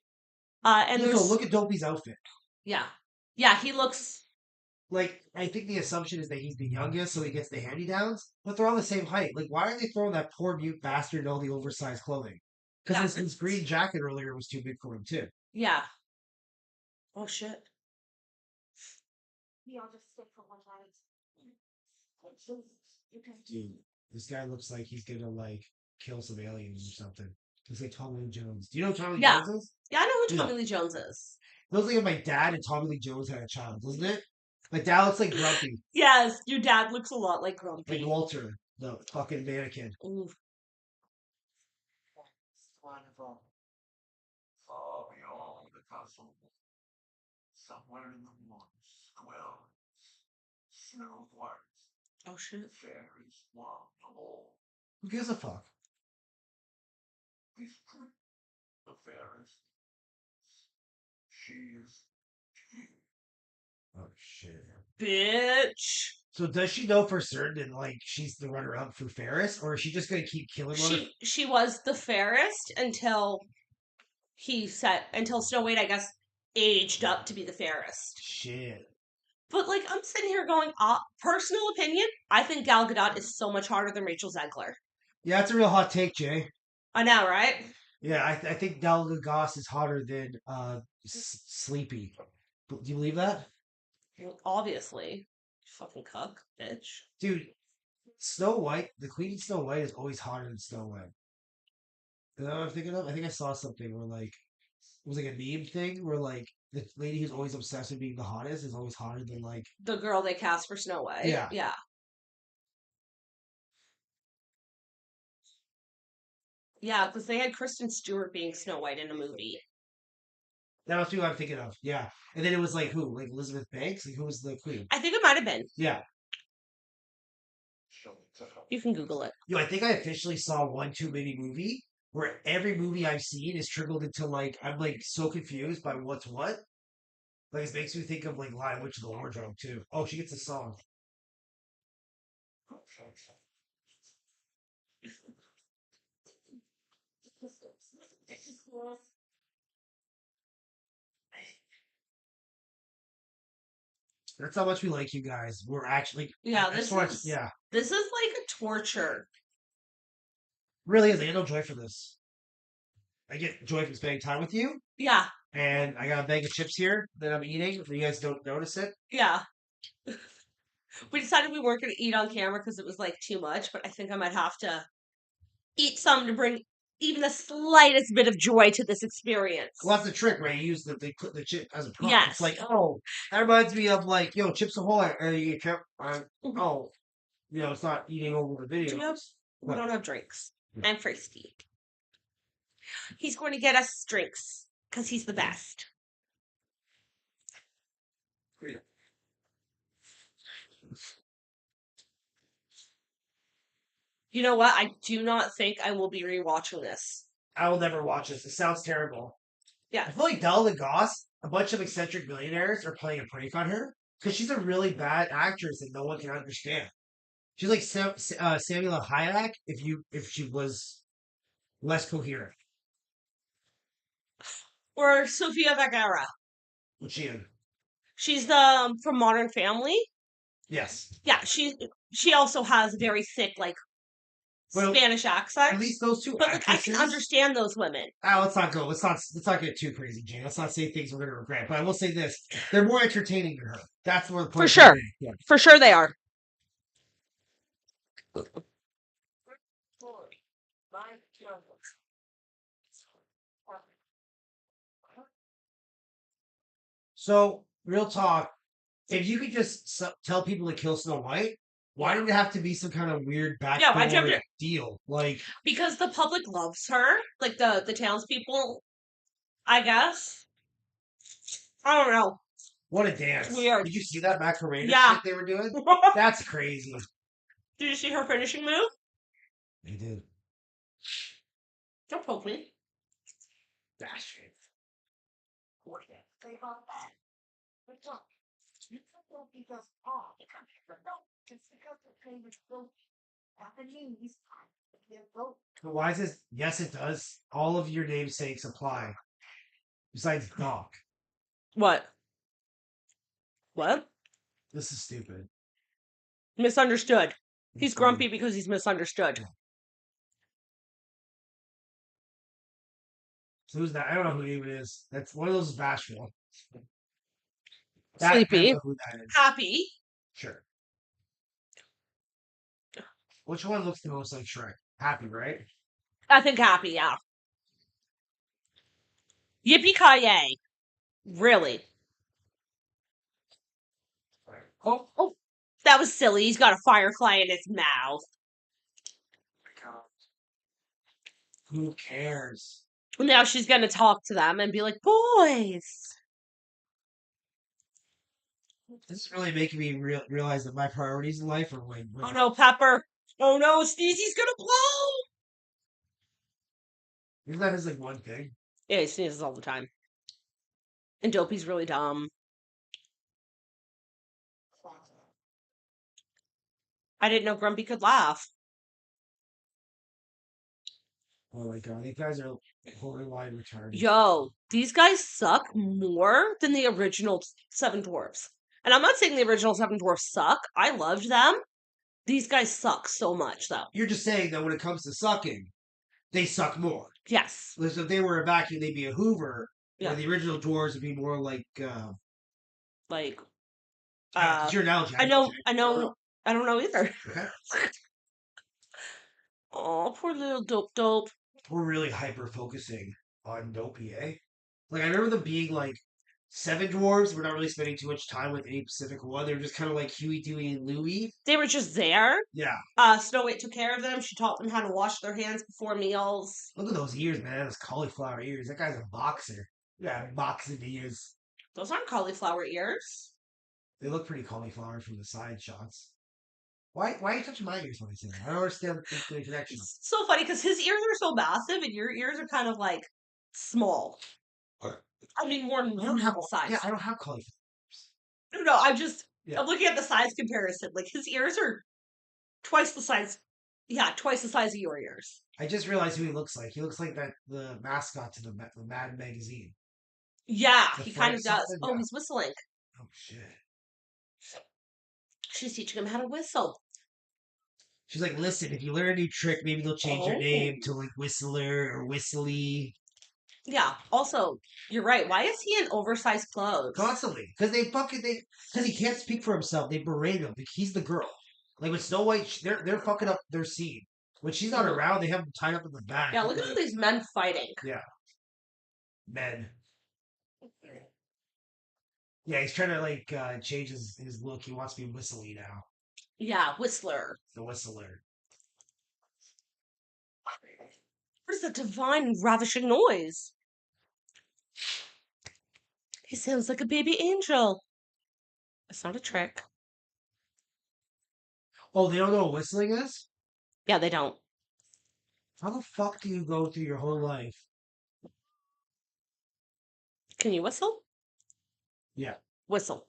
Also, there's look at Dopey's outfit. yeah. Yeah, he looks Like, I think the assumption is that he's the youngest, so he gets the hand downs, but they're all the same height. Like, why are they throwing that poor mute bastard in all the oversized clothing? Because yeah. his green jacket earlier was too big for him, too. Yeah. Oh shit. We all just stick for one night. You can Dude, this guy looks like he's gonna, like, kill some aliens or something. Looks like Tommy Lee Jones. Do you know who Tommy Lee Yeah. Jones is? Yeah, I know who Yeah. Tommy Lee Jones is. Looks like if my dad and Tommy Lee Jones had a child, doesn't it? My dad looks like Grumpy. Yes, your dad looks a lot like Grumpy. Like Walter, the fucking mannequin. Ooh. It's wonderful. Far beyond the castle, somewhere in the woods, dwells Snow White. Oh shit. Fairies want all Who gives a fuck? these the fairest. She is Oh, shit. Bitch. So does she know for certain that like she's the runner up for Ferris, or is she just gonna keep killing one? She was the fairest until until Snow White, I guess, aged up to be the fairest. Shit. But like I'm sitting here going, personal opinion, I think Gal Gadot is so much harder than Rachel Zegler. Yeah, that's a real hot take, Jay. I know, right? Yeah, I think Gal Gadot is hotter than Sleepy. Do you believe that, Well, obviously. Fucking cuck, bitch. dude? Snow White, the Queen Snow White is always hotter than Snow White. You know what I'm thinking of? I think I saw something where like it was like a meme thing where like the lady who's always obsessed with being the hottest is always hotter than like The girl they cast for Snow White. Yeah. Yeah. Yeah, because they had Kristen Stewart being Snow White in a movie. that must be what I'm thinking of. Yeah, and then it was like who? Like Elizabeth Banks? Like who was the queen? I think it might have been. Yeah. You can Google it. Yo, I think I officially saw one too many movie where every movie I've seen is trickled into like I'm like so confused by what's what. Like it makes me think of like Lion Witch of the Wardrobe too. Oh, she gets a song. That's how much we like you guys. We're actually, Yeah, I just this want, is yeah, this is like a torture. really is. I get no joy from this. I get joy from spending time with you, Yeah, and I got a bag of chips here that I'm eating. If you guys don't notice it, yeah. We decided we weren't going to eat on camera because it was like too much, but I think I might have to eat some to bring even the slightest bit of joy to this experience. well, that's the trick, right? You use they put the chip as a prop. Yes. It's like, oh, that reminds me of like, yo, Chips Ahoy. You kept, oh, it's not eating over the video. Do you have, we What? don't have drinks. I'm thirsty. He's going to get us drinks because he's the best. You know what? I do not think I will be rewatching this. I will never watch this. It sounds terrible. Yeah. I feel like Della Goss, a bunch of eccentric millionaires are playing a prank on her because she's a really bad actress that no one can understand. She's like Samuel Hayek if she was less coherent. Or Sofia Vergara. What's she in? She's the from Modern Family. Yes. Yeah, she also has a very thick like Well, Spanish accent. at least those two But like I actresses. can understand those women. Let's not go. Let's not get too crazy, Jane. Let's not say things we're gonna regret. But I will say this: they're more entertaining than her. That's where the point. For sure. Yeah. For sure they are. So, real talk. If you could just tell people to kill Snow White, why did it have to be some kind of weird Yeah, why'd you have backdoor to- deal? Like, Because the public loves her. Like the townspeople, I guess. I don't know. what a dance! Weird. Did you see that Macarena Yeah. shit they were doing? That's crazy. Did you see her finishing move? They did. Don't poke me. That's it. But why is this? Yes, it does. All of your namesakes apply. Besides Doc. What? What? This is stupid. Misunderstood. He's It's grumpy because he's misunderstood. So who's that? I don't know who he even is. That's one of those is bashful. Sleepy. I know who that is. Happy. Sure. Which one looks the most like Shrek? Happy, right? I think happy, yeah. Yippee-ki-yay. Really. Oh, that was silly. He's got a firefly in his mouth. Who cares? Now she's gonna talk to them and be like, boys. This is really making me realize that my priorities in life are way. Oh no, Pepper. Oh no, Sneezy's gonna blow. Isn't that his like one thing? Yeah, he sneezes all the time. And Dopey's really dumb. I didn't know Grumpy could laugh. Oh my god, these guys are borderline retarded. Yo, these guys suck more than the original Seven Dwarfs. And I'm not saying the original Seven Dwarfs suck. I loved them. These guys suck so much, though. You're just saying that when it comes to sucking, they suck more. Yes. Because if they were a vacuum, they'd be a Hoover. Yeah. Where the original dwarves would be more like. Like, It's your analogy. I don't know either. Okay. Oh, poor little Dope. We're really hyper focusing on Dopey, eh? Like I remember them being like seven dwarves. We're not really spending too much time with any specific one. They were just kind of like Huey, Dewey, and Louie. They were just there. Yeah. Snow White took care of them. She taught them how to wash their hands before meals. Look at those ears, man. Those cauliflower ears. That guy's a boxer. Yeah, boxing ears. Those aren't cauliflower ears. They look pretty cauliflower from the side shots. Why are you touching my ears when I say that? I don't understand the connection. It's so funny because his ears are so massive and your ears are kind of like small. I mean, more normal size. Yeah, I don't have cauliflower. No, I'm Yeah. looking at the size comparison. Like his ears are twice the size. Yeah, twice the size of your ears. I just realized who he looks like. He looks like the mascot to the Mad magazine. Yeah, The he kind Frank of does. something? Oh, Yeah. he's whistling. Oh shit. She's teaching him how to whistle. She's like, listen, if you learn a new trick, maybe they'll change your Oh. name to like Whistler or Whistly. Yeah. Also, you're right. Why is he in oversized clothes? Constantly. Because because he can't speak for himself. They berate him. Like, he's the girl. Like with Snow White, they're fucking up their scene. When she's not Mhm. around, they have him tied up in the back. Yeah, look at all these men fighting. Yeah. Men. Yeah, he's trying to like change his look. He wants to be whistly now. Yeah, Whistler. The whistler. What is that divine, ravishing noise? He sounds like a baby angel. It's not a trick. Oh, they don't know what whistling is? Yeah, they don't. How the fuck do you go through your whole life? Can you whistle? Yeah. Whistle.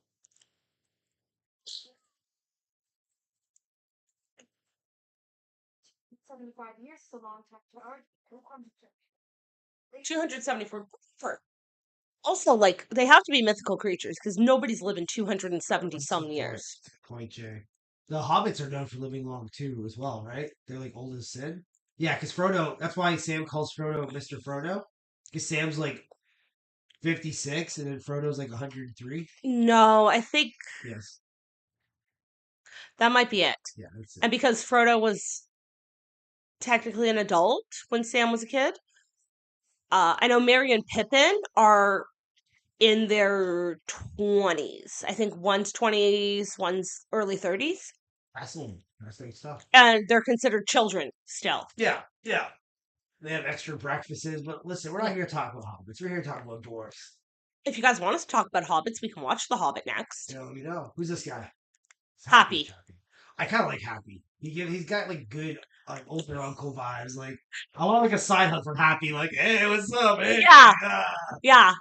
75 years is a long time to argue. 274. Also, like, they have to be mythical creatures because nobody's living 270 That's a some good years. point, Jay. The hobbits are known for living long too, as well, right? They're like old as sin. Yeah, because Frodo. That's why Sam calls Frodo Mr. Frodo. Because Sam's like 56, and then Frodo's like 103. No, I think Yes. that might be it. Yeah, that's it. And because Frodo was technically an adult when Sam was a kid, I know Merry and Pippin are in their 20s. I think one's 20s, one's early 30s. Fascinating stuff. And they're considered children still. Yeah, yeah. They have extra breakfasts, but listen, we're not here to talk about hobbits. We're here to talk about dwarfs. If you guys want us to talk about hobbits, we can watch The Hobbit next. You know, let me know. Who's this guy? It's Happy. I kind of like Happy. He's got like good older uncle vibes. Like I want like a side hug from Happy. Like, hey, what's up, man? Yeah. Yeah.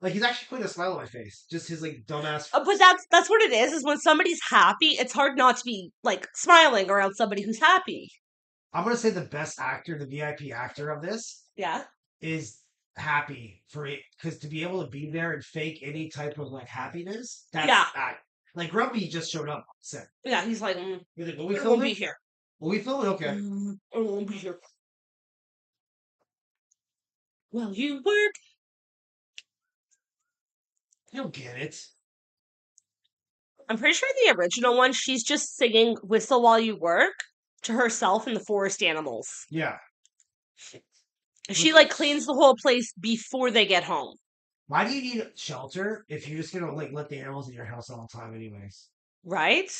Like he's actually putting a smile on my face. Just his like dumbass. But that's what it is when somebody's happy, it's hard not to be like smiling around somebody who's happy. I'm gonna say the best actor, the VIP actor of this, Yeah. is Happy for it because to be able to be there and fake any type of like happiness. That's Yeah. like Grumpy just showed up on set. Yeah, he's like, You're like, will we I film won't it? be here. Will we film it? Okay. I won't be here. Well, you work. You don't get it. I'm pretty sure the original one, she's just singing Whistle While You Work to herself and the forest animals. Yeah. She like cleans the whole place before they get home. Why do you need shelter if you're just gonna like let the animals in your house all the time, anyways? Right?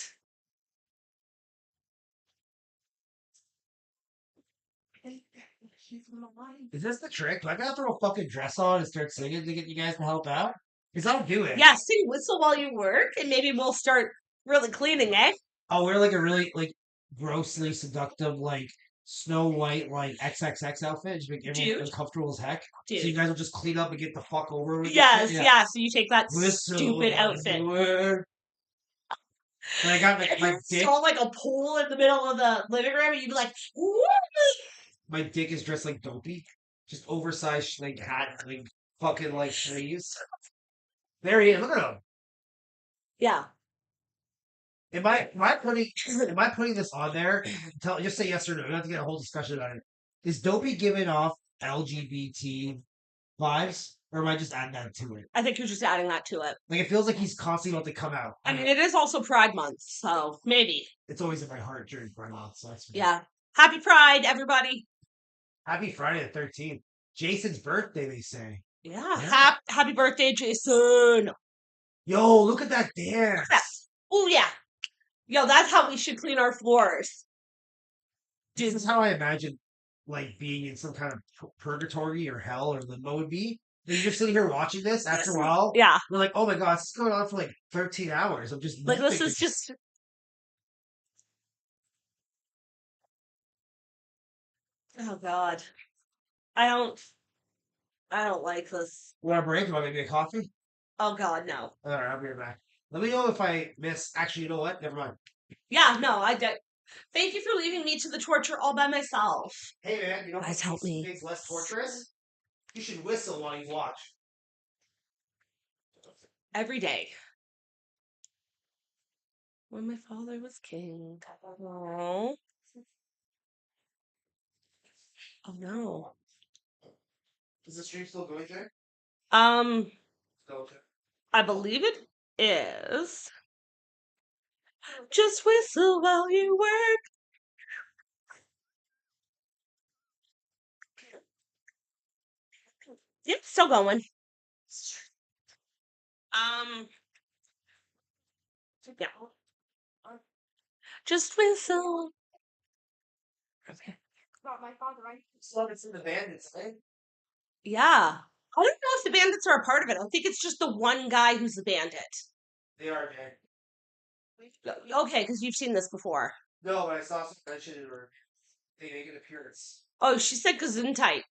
Is this the trick? Do I gotta throw a fucking dress on and start singing to get you guys to help out? Because I'll do it. Yeah, sing Whistle While You Work and maybe we'll start really cleaning, eh? I'll wear like a really like grossly seductive like Snow White like XXX outfit, just make everyone Dude. uncomfortable as heck. Dude. So you guys will just clean up and get the fuck over with. Yes, this shit? yeah. So you take that Whistle stupid while outfit. you work. And I got If my you dick. saw like a pole in the middle of the living room, and you'd be like, "Woo!" My dick is dressed like Dopey, just oversized like hat, like fucking like sleeves. There he is. Look at him. Yeah. Am I putting this on there? Just say yes or no. You don't have to get a whole discussion on it. Is Dopey giving off LGBT vibes, or am I just adding that to it? I think you're just adding that to it. Like it feels like he's constantly about to come out. I mean, it is also Pride Month, so maybe. It's always in my heart during Pride Month. So that's Yeah. Happy Pride, everybody. Happy Friday the 13th. Jason's birthday, they say. Yeah. Yeah. Happy birthday, Jason. Yo, look at that dance. Oh yeah. Yo, that's how we should clean our floors. This is how I imagine like being in some kind of purgatory or hell or limbo would be. You're just sitting here watching this after a while. Yeah. We're like, oh my god, this is going on for like 13 hours. I'm just like this is just. Oh God, I don't like this. Want a break? Want maybe a coffee? Oh God, no. All right, I'll be right back. Let me know if I miss. Actually, you know what? Never mind. Yeah, no, I did. Thank you for leaving me to the torture all by myself. Hey man, you know what Guys, help makes me. things less torturous? You should whistle while you watch. Every day. When my father was king. Oh. Oh no. Is the stream still going there? Um, No. I believe it is. Just whistle while you work. Yep, still going. Um, yeah. Just whistle. Okay. Not my father, right? So it's in the bandits, eh? Yeah. I don't know if the bandits are a part of it. I think it's just the one guy who's the bandit. They are, man. Okay, because you've seen this before. No, but I saw some mention it or they make an appearance. Oh, she said Gesundheit.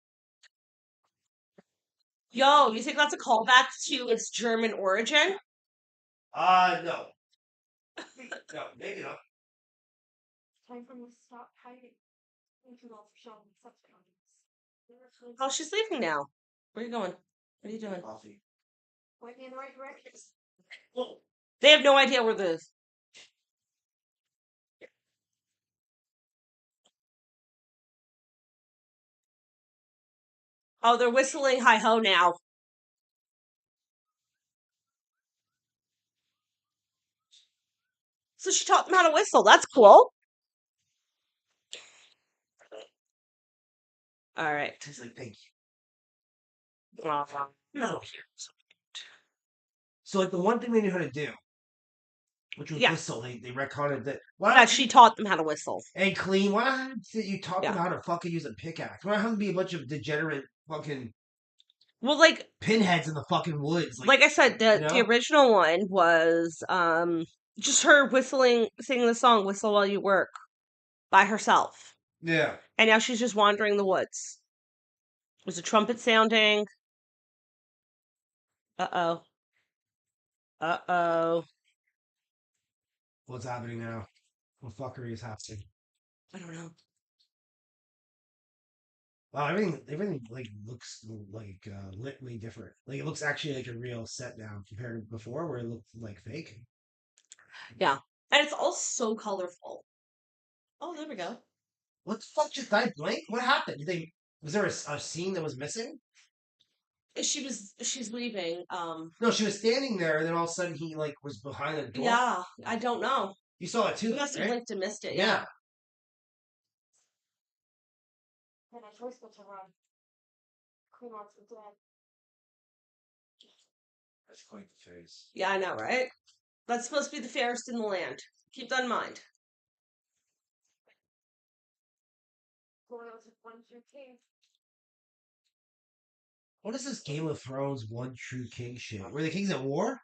Yo, you think that's a callback to its German origin? No. No, maybe not. Time for me to stop hiding. Thank you all for showing me such kindness. Oh, she's leaving now. Where are you going? What are you doing? Coffee. Point me in the right direction. They have no idea where the. Oh, they're whistling hi ho now. So she taught them how to whistle. That's cool. All right. He's like, thank you. No. So like the one thing they knew how to do, which was Yeah. whistle, they retconned that. Why Yeah, not she taught them how to whistle. and clean? Why not have you taught them Yeah. how to fucking use a pickaxe? Why not have them be a bunch of degenerate fucking Well, like pinheads in the fucking woods? like I said, the original one was just her whistling, singing the song "Whistle While You Work" by herself, Yeah. and now she's just wandering the woods. There's a trumpet sounding. Uh oh. Uh oh. What's happening now? What fuckery is happening? I don't know. Wow, everything like looks like lit way different. Like it looks actually like a real set now compared to before where it looked like fake. Yeah, and it's all so colorful. Oh, there we go. What the fuck just died blank? What happened? Did they was there a scene that was missing? She's leaving. No, she was standing there and then all of a sudden he like was behind the door. Yeah, I don't know. You saw it too, You must have right? blinked and missed it. Yeah. Then I chose to run. Queen wants me dead. That's quite the face. Yeah, I know, right? That's supposed to be the fairest in the land. Keep that in mind. Loyal to one true king. What is this Game of Thrones one true king shit? Were the kings at war?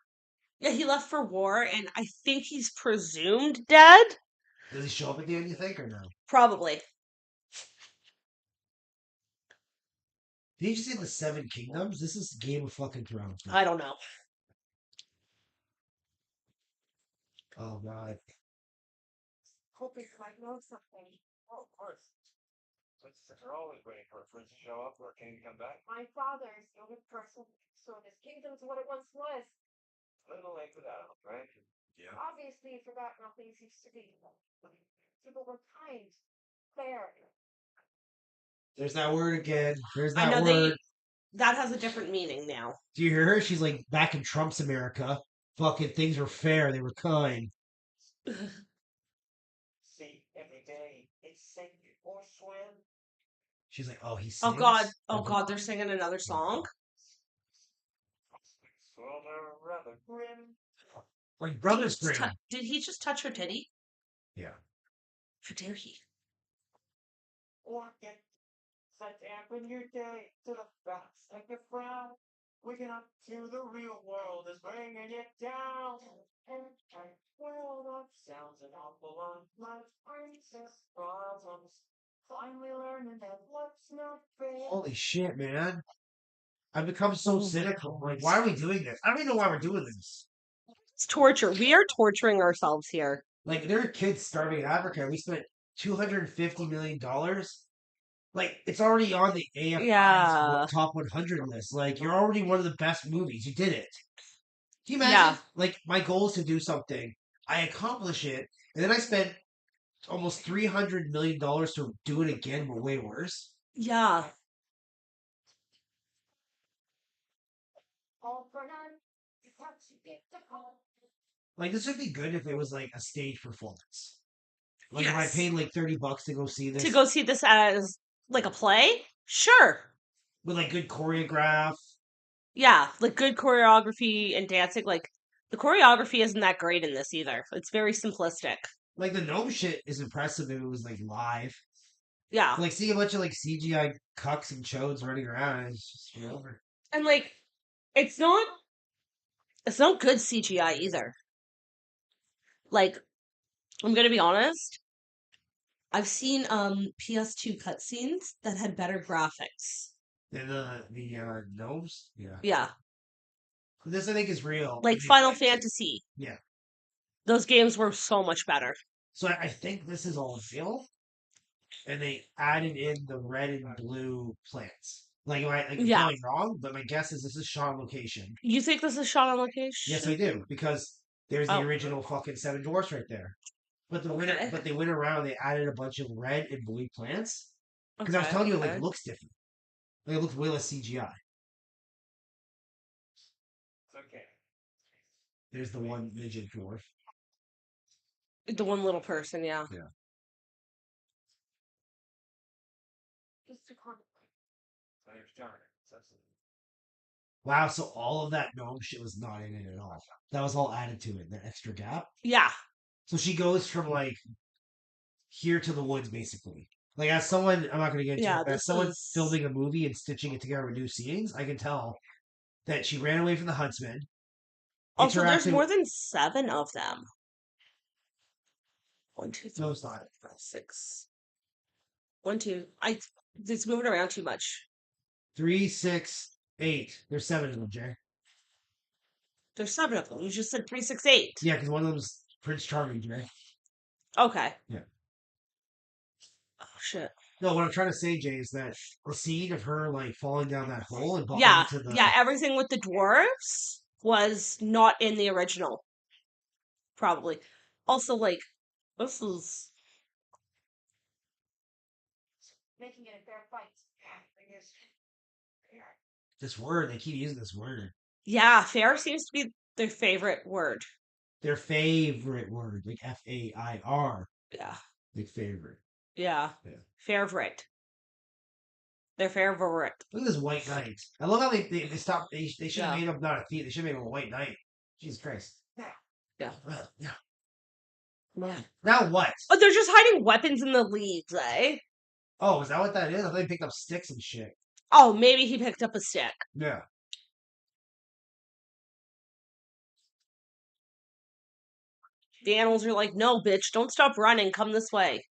Yeah, he left for war, and I think he's presumed dead. Does he show up at the end, you think, or no? Probably. Did you just say the Seven Kingdoms? This is Game of fucking Thrones. I don't know. Oh god. Hoping I know something. Oh, of course. Princesses are always waiting for a prince to show up or a king to come back. My father is the only person so this kingdom's what it once was. A little late for that, right? Yeah. Obviously, you forgot how things used to be. People were kind, fair. There's that word again. There's I that know word. that has a different meaning now. Do you hear her? She's like, back in Trump's America, fucking things were fair. They were kind. See, every day it's sink or swim. She's like, oh, he sings? Oh God! Oh God! They're singing another song. Swim are rather grim. Like Brothers Did he just Grimm. did he just touch her titty? Yeah. How dare he? Walk it. Set dampen your day to the facts like a frown. Waking up to the real world is bringing it down. And world of sounds an awful lot. Life brings us problems. Finally learning that what's not fair. Holy shit, man. I've become so cynical. Like, why are we doing this? I don't even know why we're doing this. It's torture. We are torturing ourselves here. Like there are kids starving in Africa. We spent $250 million. Like it's already on the AFI's Yeah. top 100 list. Like you're already one of the best movies. You did it. Can you Yeah. imagine? Like my goal is to do something. I accomplish it, and then I spent almost $300 million to do it again, but way worse. Yeah. All for none. Because you get the call. Like this would be good if it was like a stage performance. Like if I Yes. paid like $30 to go see To this go see this as like a play? Sure. with like good choreograph. Yeah, like good choreography and dancing. Like the choreography isn't that great in this either. It's very simplistic. Like the gnome shit is impressive if it was like live. Yeah. Like seeing a bunch of like CGI cucks and chodes running around, it's just whatever. And like it's not it's not good CGI either. Like I'm gonna be honest. I've seen PS2 cutscenes that had better graphics. And the gnomes, yeah. Yeah. This I think is real. Like and they Final put- Fantasy. Yeah. Those games were so much better. So I think this is all real, and they added in the red and blue plants. Like, I'm Yeah. probably wrong, but my guess is this is shot on location. You think this is shot on location? Yes, I do because there's the Oh. original fucking Seven Dwarfs right there. But Okay. they went around. They added a bunch of red and blue plants because I was telling you, like, it looks different. Like it looks way less CGI. It's okay. There's the one midget dwarf. The one little person, yeah. Just to contemplate. So you're starting. Wow, so all of that gnome shit was not in it at all. That was all added to it, that extra gap. Yeah. So she goes from like here to the woods, basically. Like as someone, I'm not going to get into Yeah, it, but as this someone is- filming a movie and stitching it together with new scenes, I can tell that she ran away from the huntsman. Also, there's interacted more with- than 7 of them. 1, 2, 3, No, it's not. 4, 5, 6. 1, 2. It's moving around too much. 3, 6, 8. There's 7 of them, Jay. There's 7 of them. You just said 3, 6, 8. Yeah, because one of them's Prince Charming, Jay. Okay. Yeah. Oh shit. No, what I'm trying to say, Jay, is that the scene of her like falling down that hole and bumping Yeah. into the Yeah, everything with the dwarves was not in the original. Probably. Also, like, this is... Making it a fair fight. Thing is, this word. They keep using this word. Yeah, fair seems to be their favorite word. Their favorite word, like FAIR, Yeah. like favorite. Yeah. Yeah. Favorite. Their favorite. Look at this white knight. I love how they stopped. They should have Yeah. made him not a thief. They should have made him a white knight. Jesus Christ. Yeah. Yeah. Man. Now what? Oh, they're just hiding weapons in the leaves, eh? Oh, is that what that is? I thought they picked up sticks and shit. Oh, maybe he picked up a stick. Yeah. The animals are like, no, bitch, don't stop running. Come this way.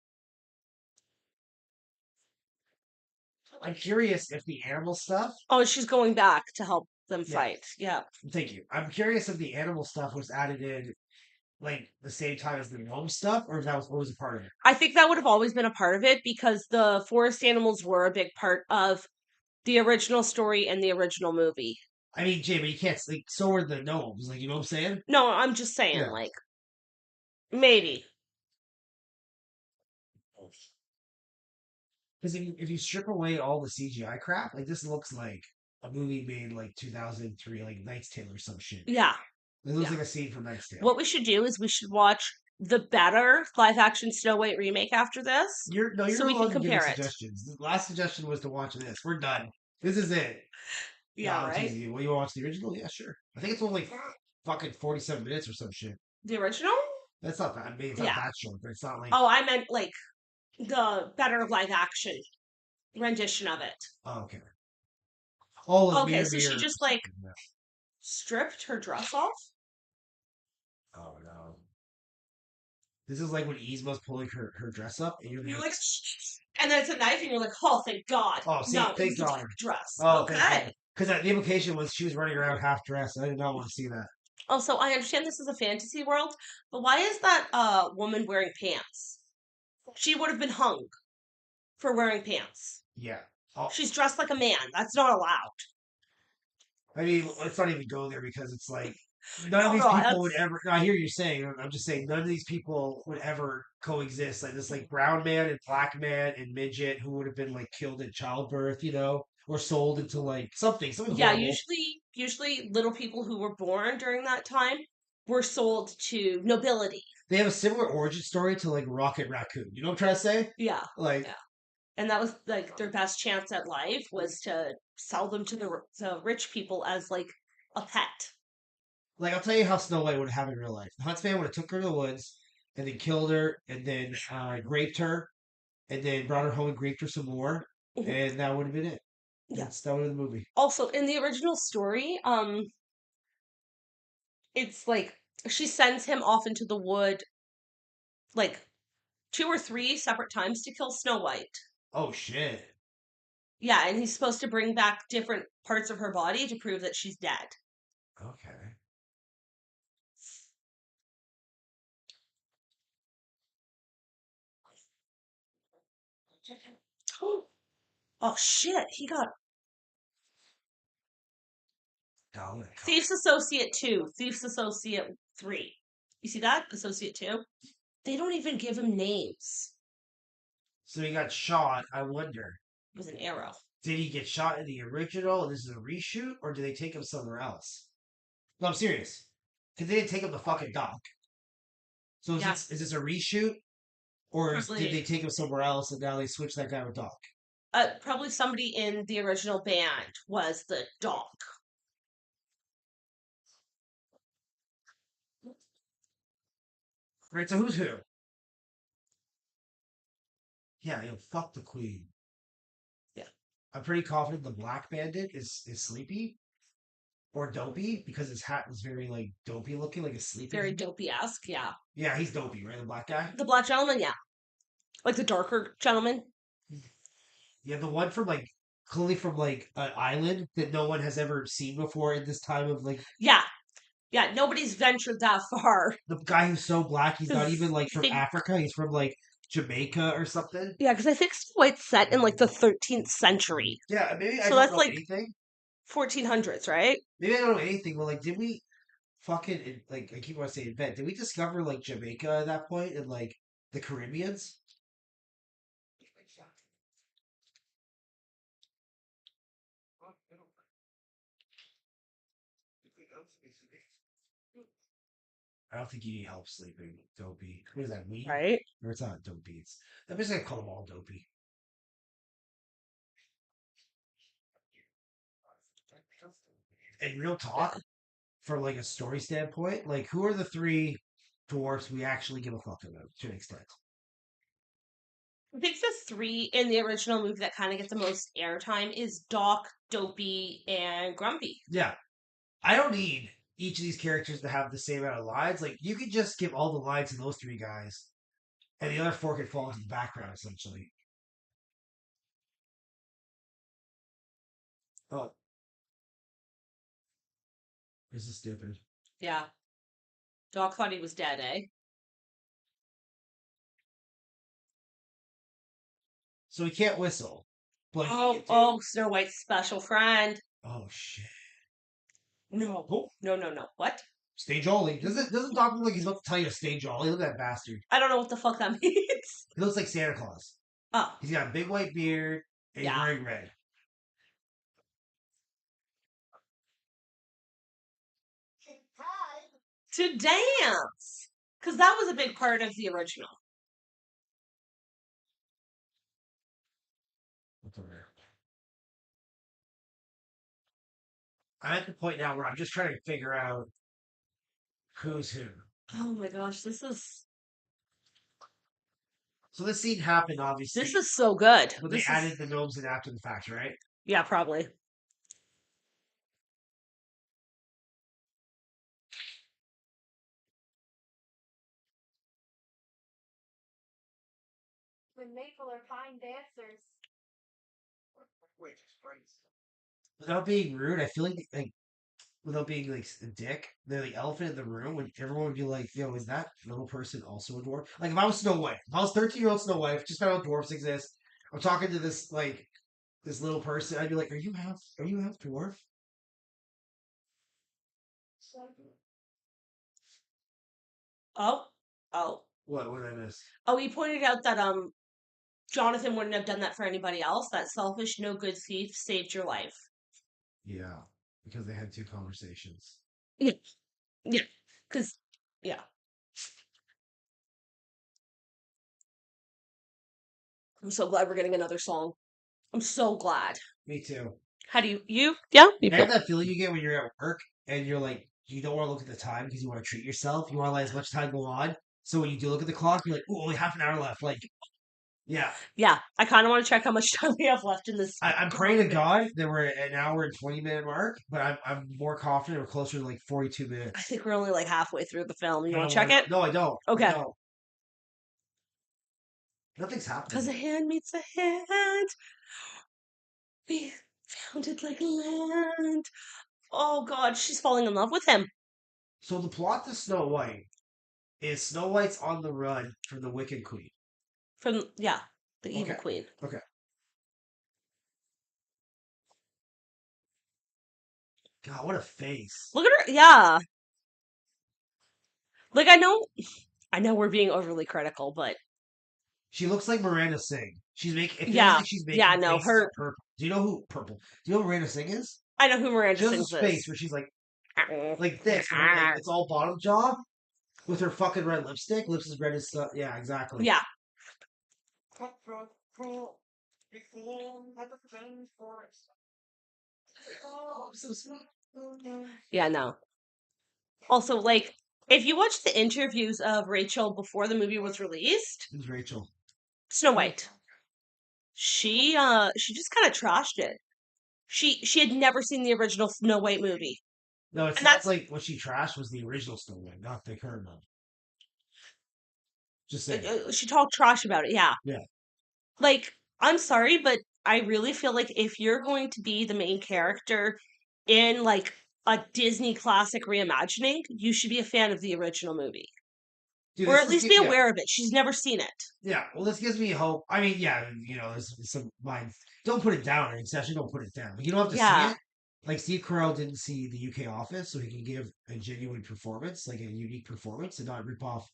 I'm curious if the animal stuff. Oh, she's going back to help them Yeah. fight. Yeah. Thank you. I'm curious if the animal stuff was added in, like the same time as the gnome stuff, or if that was a part of it. I think that would have always been a part of it because the forest animals were a big part of the original story and the original movie. I mean, Jay, but you can't. Like, so were the gnomes. Like, you know what I'm saying? No, I'm just saying, Yeah. like, maybe. Because if you strip away all the CGI crap, like this looks like a movie made like 2003, like Knight's Tale or some shit. Yeah. It looks Yeah. like a scene from Knight's Tale. What we should do is we should watch the better live action Snow White remake after this. You're so no we can longer giving compare it. suggestions. The last suggestion was to watch this. We're done. This is it. Yeah, No, it's right? easy. Well, you want to watch the original? Yeah, sure. I think it's only fucking 47 minutes or some shit. The original? That's not that. I mean, it's not Yeah. that short, but it's not like. Oh, I meant like the better live action rendition of it. Oh, okay. All of Okay, Mirror so she Mirror- just, like- Yeah. Stripped her dress off? Oh no. This is like when Yzma's pulling her dress up, and you're You're like, like, and then it's a knife, and you're like, oh, thank God. Oh, see, no, thank it's the God. dress. oh, Okay. because the implication was she was running around half dressed. I did not want to see that. Also, I understand this is a fantasy world, but why is that woman wearing pants? She would have been hung for wearing pants. Yeah. Oh, She's dressed like a man. That's not allowed. I mean, let's not even go there because it's like none of No, these no, people would that's ever. I hear you saying. I'm just saying none of these people would ever coexist. Like this, like brown man and black man and midget who would have been like killed in childbirth, or sold into like something yeah. horrible. Usually, little people who were born during that time were sold to nobility. They have a similar origin story to like Rocket Raccoon. You know what I'm trying to say? Yeah, Like, yeah. And that was like their best chance at life was to sell them to the rich people as like a pet. I'll tell you how Snow White would have happened in real life. The huntsman would have took her to the woods and then killed her and then raped her and then brought her home and raped her some more, Mhm. and that would have been it. Yeah. That would have been the movie. Also, in the original story, it's like she sends him off into the wood like two or three separate times to kill Snow White. Oh shit. Yeah, and he's supposed to bring back different parts of her body to prove that she's dead. Okay. Oh shit, he got Dollar. Thief's Associate 2, Thief's Associate 3. You see that? Associate 2? They don't even give him names. So he got shot. I wonder, It was an arrow. did he get shot in the original and this is a reshoot, or did they take him somewhere else? No, I'm serious. Because they didn't take him to fucking Doc. So Yeah. is this a reshoot, or did they Probably, take him somewhere else and now they switched that guy with Doc? probably somebody in the original band was the doc. Right. So who's who? Yeah, fuck the Queen. Yeah. I'm pretty confident the Black Bandit is sleepy or dopey because his hat was very like dopey looking, like a sleeping. Very dopey-esque, yeah. Yeah, he's dopey, right? The black guy. The black gentleman, yeah. Like the darker gentleman. Yeah, the one from like clearly from like an island that no one has ever seen before in this time of like Yeah. Yeah, nobody's ventured that far. the guy who's so black he's not even 'Cause like I from think Africa. He's from like Jamaica or something. Yeah, because I think Snow White's set in like the 13th century. Yeah, maybe I So don't that's know like anything. 1400s, right? Maybe I don't know anything. But like, did we fucking like I keep wanting to say invent? Did we discover like Jamaica at that point and like the Caribbeans? I don't think you need help sleeping, dopey. What does that mean? Right? Or it's not dopey. I'm just gonna call them all dopey. And real talk, from like a story standpoint, like who are the three dwarfs we actually give a fuck about to an extent? I think the three in the original movie that kind of get the most airtime is Doc, Dopey, and Grumpy. Yeah, I don't need each of these characters to have the same amount of lines. Like you could just give all the lines to those three guys, and the other four could fall into the background essentially. Oh, this is stupid. Yeah. Doc thought he was dead, eh? So he can't whistle, but he Oh, can do. oh, Snow White's special friend. Oh shit! No. Oh, No, no, no. What? stay jolly. Doesn't Doc look like he's about to tell you to stay jolly? Look at that bastard. I don't know what the fuck that means. He looks like Santa Claus. Oh, He's got a big white beard and he's yeah. wearing red. To dance. Because that was a big part of the original. What's over there? I'm at the point now where I'm just trying to figure out who's who. Oh my gosh, this is So this scene happened, obviously, this is so good. when they This added is the gnomes in after the fact, right? Yeah, probably. When Maple are fine dancers. Without being rude, I feel like without being like a dick, the like, elephant in the room, when everyone would be like, "Yo, is that little person also a dwarf?" Like if I was Snow White, if I was 13-year-old Snow White, just found out dwarfs exist. I'm talking to this like this little person. I'd be like, Are you half dwarf?" Oh, oh, What did I miss? oh. He pointed out that Jonathan wouldn't have done that for anybody else. That selfish, no good thief saved your life. Yeah, because they had two conversations. Yeah, yeah. Because yeah, I'm so glad we're getting another song. I'm so glad. Me too. How do you? Yeah, you I have feel. that feeling you get when you're at work and you're like, you don't want to look at the time because you want to treat yourself. You want to let as much time go on. So when you do look at the clock, you're like, "Ooh, only half an hour left." Like, yeah. Yeah, I kind of want to check how much time we have left in this. I'm praying to God that we're at an hour and 20 minute mark, but I'm more confident we're closer to like 42 I minutes. think we're only like halfway through the film. You want to No, check it? no, I don't. I Okay. don't. Nothing's Because happening. a hand meets a hand. We found it like land. Oh God, she's falling in love with him. So the plot to Snow White is Snow White's on the run from the Wicked Queen. From yeah, the evil Okay. queen. Okay. God, what a face. Look at her. Yeah, like I know we're being overly critical, but She looks like Miranda Singh. It feels yeah, like she's yeah, making no, faces at her. purple. Do you know who purple? Do you know who Miranda Singh is? I know who Miranda She has sings this face is. where she's like this, and her, like it's all bottom jaw with her fucking red lipstick. Lips as red as stuff. Yeah, exactly. Yeah, Cutthroat, cruel, be cruel at the things for it. Oh, So sweet. yeah, no. Also, like, if you watch the interviews of Rachel before the movie was released, Who's Rachel? Snow White, she just kind of trashed it. She had never seen the original Snow White movie, No, it and sounds that's like what she trashed was the original Snow White, not the current one. Just saying. she talked trash about it. Yeah, Yeah. like I'm sorry, but I really feel like if you're going to be the main character in like a Disney classic reimagining, you should be a fan of the original movie. Dude, Or this at is least be yeah. aware of it. She's never seen it. Yeah, well, this gives me hope. I mean, yeah, there's some mind. Don't put it down. Especially don't put it down. Like, you don't have to see Yeah. it. Like Steve Carell didn't see the UK Office, so he can give a genuine performance, like a unique performance, and not rip off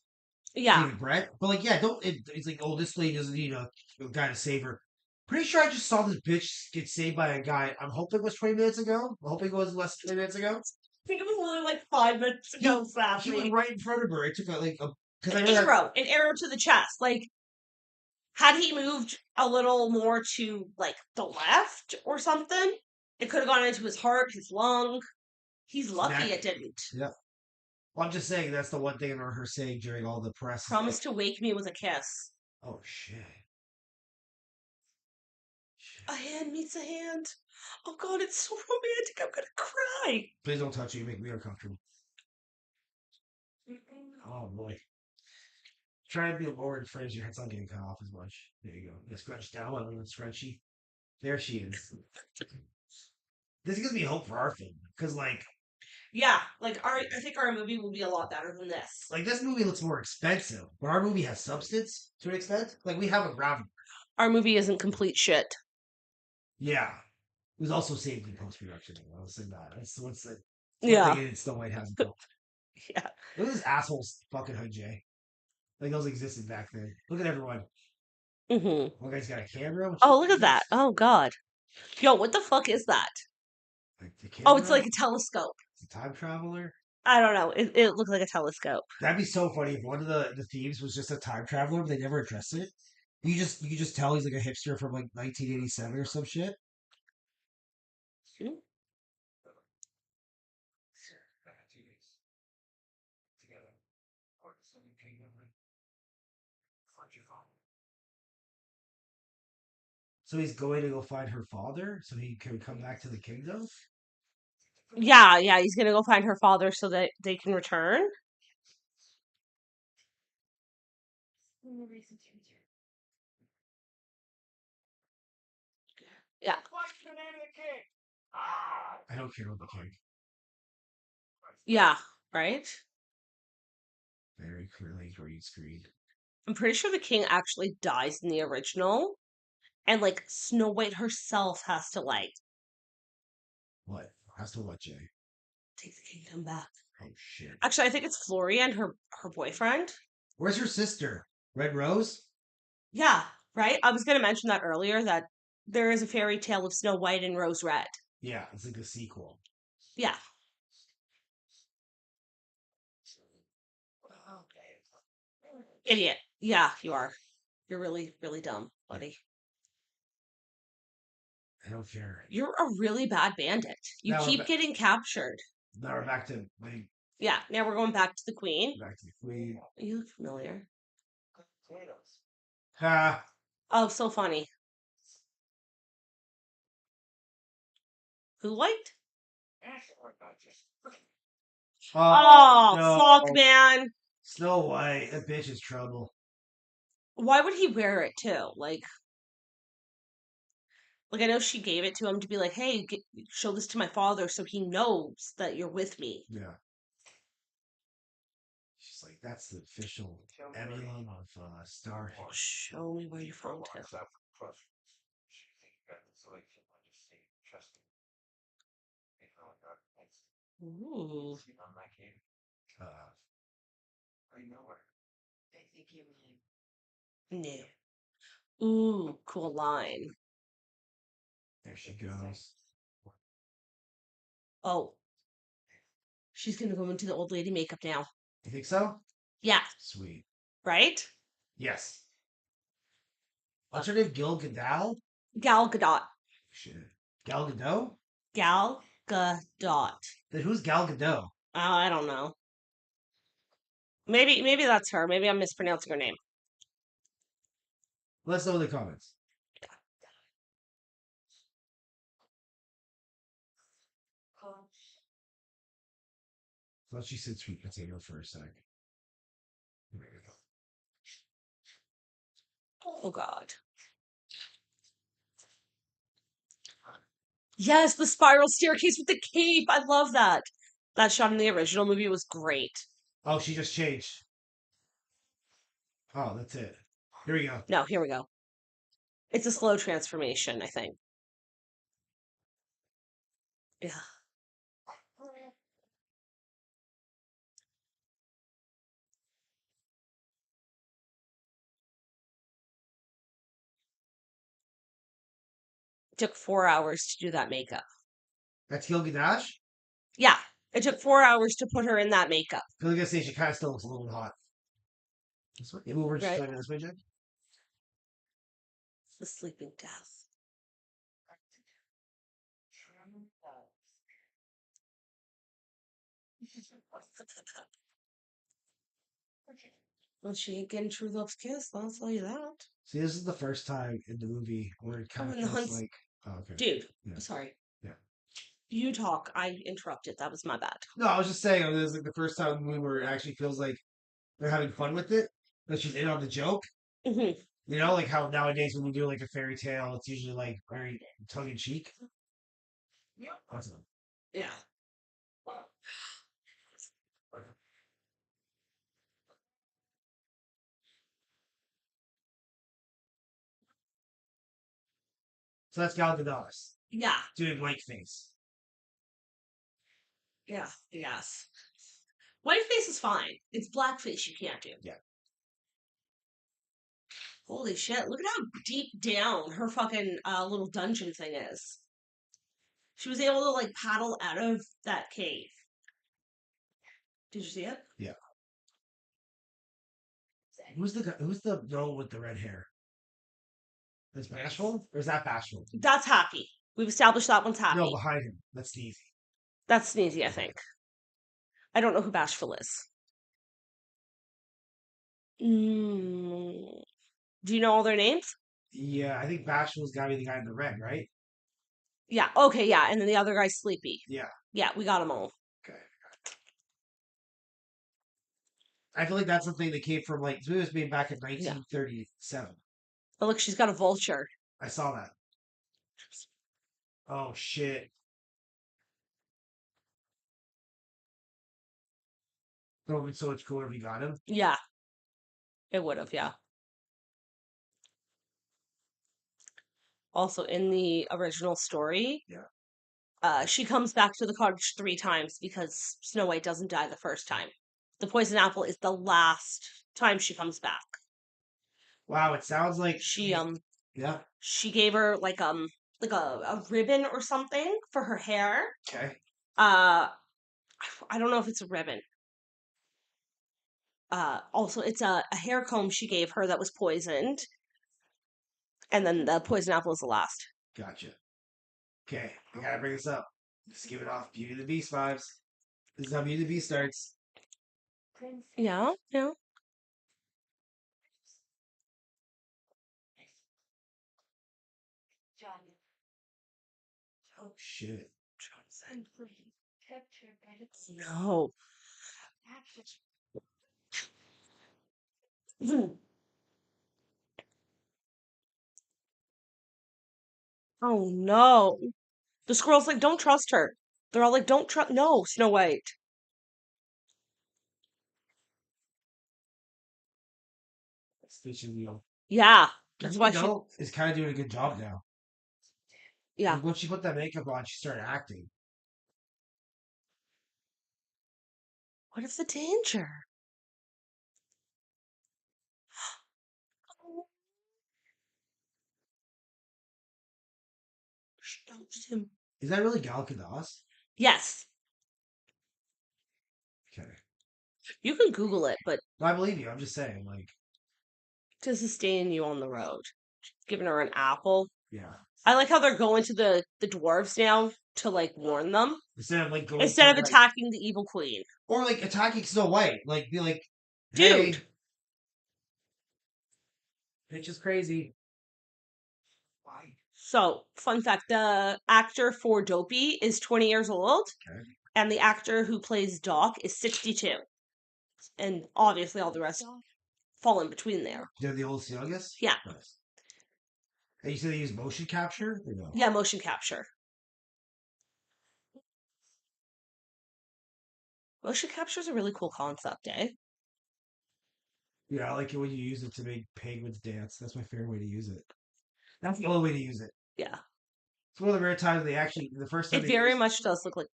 Yeah. David Brent. But like, yeah, don't. It's like, oh, this lady doesn't need a guy to save her. Pretty sure I just saw this bitch get saved by a guy. I'm hoping it was 20 minutes ago. I'm hoping it was less than 20 minutes ago. I think it was only like 5 minutes He ago, he was Sappy. right in front of her. It took like a because I An remember that. arrow to the chest. Like, had he moved a little more to like the left or something, it could have gone into his heart, his lung. He's lucky Neck. it didn't. Yeah. Well, I'm just saying that's the one thing I remember her saying during all the press. Is like, Promise to wake me with a kiss. oh shit. Shit. A hand meets a hand. Oh God, it's so romantic. I'm gonna cry. Please don't touch me. You make me uncomfortable. Oh boy. Try and be more in French. Your head's not getting cut off as much. There you go. Yeah, scrunch down a little scrunchy. There she is. This gives me hope for our film because Yeah, like I think our movie will be a lot better than this. like this movie looks more expensive, but our movie has substance to an extent. Like we have a ground. Our movie isn't complete shit. Yeah. It was also saved in post production. I'll say that. That's what's the one Yeah, thing in Snow White hasn't done. yeah. Look at this asshole's fucking hood, Jay. Like those existed back then. Look at everyone. One guy's got a camera. What's Oh, look at that. Oh God. Yo, what the fuck is that? like the Oh, it's camera? like a telescope. It's a time traveler. I don't know. It looked like a telescope. That'd be so funny if one of the thieves was just a time traveler, but they never addressed it. You could just tell he's like a hipster from like 1987 or some shit. Hmm? back 2 days. Together. Or some kingdom. Find your father. So he's going to go find her father, so he can come back to the kingdom. Yeah, yeah. He's gonna go find her father so that they can return. No reason to return. Yeah. What's the name of the king? Ah! I don't care about the king. Yeah, right? Very clearly green screen. I'm pretty sure the king actually dies in the original. And like Snow White herself has to like What? Has to what, Jay? take the kingdom back. Oh shit. Actually, I think it's Florian, her boyfriend. Where's her sister? Red Rose? Yeah, right? I was gonna mention that earlier that there is a fairy tale of Snow White and Rose Red. Yeah, it's like a sequel. Yeah. Idiot. Yeah, you are. You're really, really dumb, buddy. I don't care. You're a really bad bandit. You Now we're keep ba- getting captured. Now we're back to like Yeah, now we're going back to the queen. back to the queen. You look familiar. Potatoes. Ha! Oh, so funny. Who liked? Actually, we're not just. Oh, no. fuck, man. Snow White, that bitch is trouble. Why would he wear it too? Like I know she gave it to him to be like, hey, show this to my father so he knows that you're with me. Yeah. She's like, that's the official emblem of Star. Show me where you found him. She think you got this selection. I just say trust me. You know, God, thanks. Ooh. See on my cave. Uh, I know her. I think you No. mean. Ooh, cool line. there she goes. Oh, she's gonna go into the old lady makeup now. You think so? Yeah, Sweet. right? Yes. What's her name? Gil Gadot? Gal Gadot. Shit. Gal Gadot? Gal Gadot. Then who's Gal Gadot? I don't know. Maybe that's her. Maybe I'm mispronouncing her name. Let us know in the comments. Thought she said sweet potato for a sec. There we go. Oh God. Yes, the spiral staircase with the cape. I love that. That shot in the original movie was great. Oh, she just changed. Oh, that's it. Here we go. No, here we go. It's a slow transformation, I think. Yeah. It took 4 hours to do that makeup. That's Gil Gadot? Yeah, it took 4 hours to put her in that makeup. I was gonna say she kind of still looks a little hot. This way? Maybe we're just Right. talking this way, Jen? The sleeping death. Well, she ain't getting true love's kiss. I'll tell you that. See, this is the first time in the movie where it kind Oh, of and the feels hunts- like. Oh, okay. Dude, Yeah. sorry. Yeah. You talk. I interrupted. That was my bad. No, I was just saying, this is like the first time in the movie where it actually feels like they're having fun with it. That she's in on the joke. Hmm. You know, like how nowadays when we do like a fairy tale, it's usually like very tongue in cheek. Awesome. Yeah. So that's Gal Gadot Yeah. doing whiteface. Yeah. Yes. Whiteface is fine. It's blackface you can't do. Yeah. Holy shit. Look at how deep down her fucking little dungeon thing is. She was able to like paddle out of that cave. Did you see it? Yeah. Who's the guy? Who's the girl with the red hair? Is Bashful? Or is that Bashful? That's Happy. We've established that one's Happy. No, behind him. That's Sneezy. That's Sneezy, I think. I don't know who Bashful is. Mm. Do you know all their names? Yeah, I think Bashful's got to be the guy in the red, right? Yeah. Okay. Yeah. And then the other guy's Sleepy. Yeah. Yeah, we got them all. Okay. I feel like that's something that came from like this movie was made back in 1937. But look, she's got a vulture. I saw that. Oh shit. It would have been so much cooler if he got him. Yeah, it would have. Yeah. Also, in the original story, Yeah. she comes back to the cottage 3 times because Snow White doesn't die the first time. The poison apple is the last time she comes back. Wow, it sounds like She yeah. she gave her like a ribbon or something for her hair. Okay. I don't know if it's a ribbon. Also, it's a hair comb she gave her that was poisoned, and then the poison apple is the last. Gotcha. Okay, I gotta bring this up. Just give it off Beauty and the Beast vibes. This is how Beauty and the Beast starts. Yeah, yeah. John, Oh shit. Johnson, please. Captured by the No. action. Oh no. The squirrel's like, don't trust her. They're all like, don't trust. No, Snow White. Stitching Wheel. Yeah, that's why Everyone she. else is kind of doing a good job now. Yeah. Like, once she put that makeup on, she started acting. What is the danger? She knows him. Is that really Gal Gadot? Yes, Okay. you can Google it, but No, I believe you. I'm just saying, like, to sustain you on the road, giving her an apple. yeah. I like how they're going to the dwarves now to like warn them Instead of like going instead to of like, attacking the evil queen. or like attacking Snow White, like be like, Dude. hey, bitch is crazy. Why? So, fun fact: the actor for Dopey is 20 years old, Okay. and the actor who plays Doc is 62. And obviously, all the rest fall in between there. They're the oldest, youngest. Yeah. Nice. And you said they use motion capture? Or no? Yeah, motion capture. Motion capture is a really cool concept, eh? Yeah, I like it when you use it to make penguins dance. That's my favorite way to use it. That's the only way to use it. Yeah. It's one of the rare times they actually, the first time It they very used, much does look like.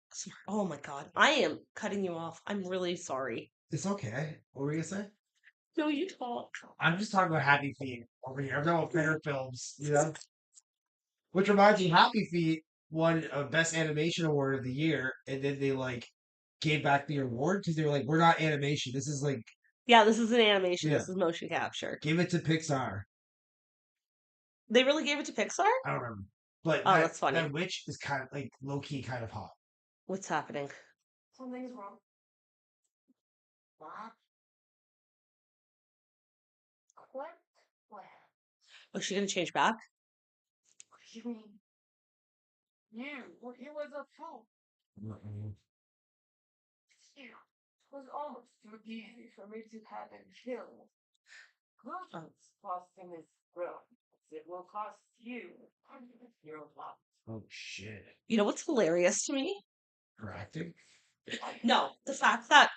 Oh my god. I am cutting you off. I'm really sorry. it's okay. What were you gonna say? No, you talk. I'm just talking about Happy Feet over here. I'm talking about better films, you know? Which reminds me, Happy Feet won a Best Animation Award of the year, and then they like gave back the award because they were like, "We're not animation. This is like, Yeah, this is an animation. yeah, This is motion capture. give it to Pixar." They really gave it to Pixar? I don't remember, but Oh, that that's funny. that witch is kind of like low key, kind of hot. What's happening? Something's wrong. What? What? What? Was she gonna change back? What do you mean? He was a fool. Mm-mm. You. It was almost too easy for me to have him killed. Prudence cost him his throne. It will cost you your life. Oh shit! You know what's hilarious to me? Her acting? No, the fact that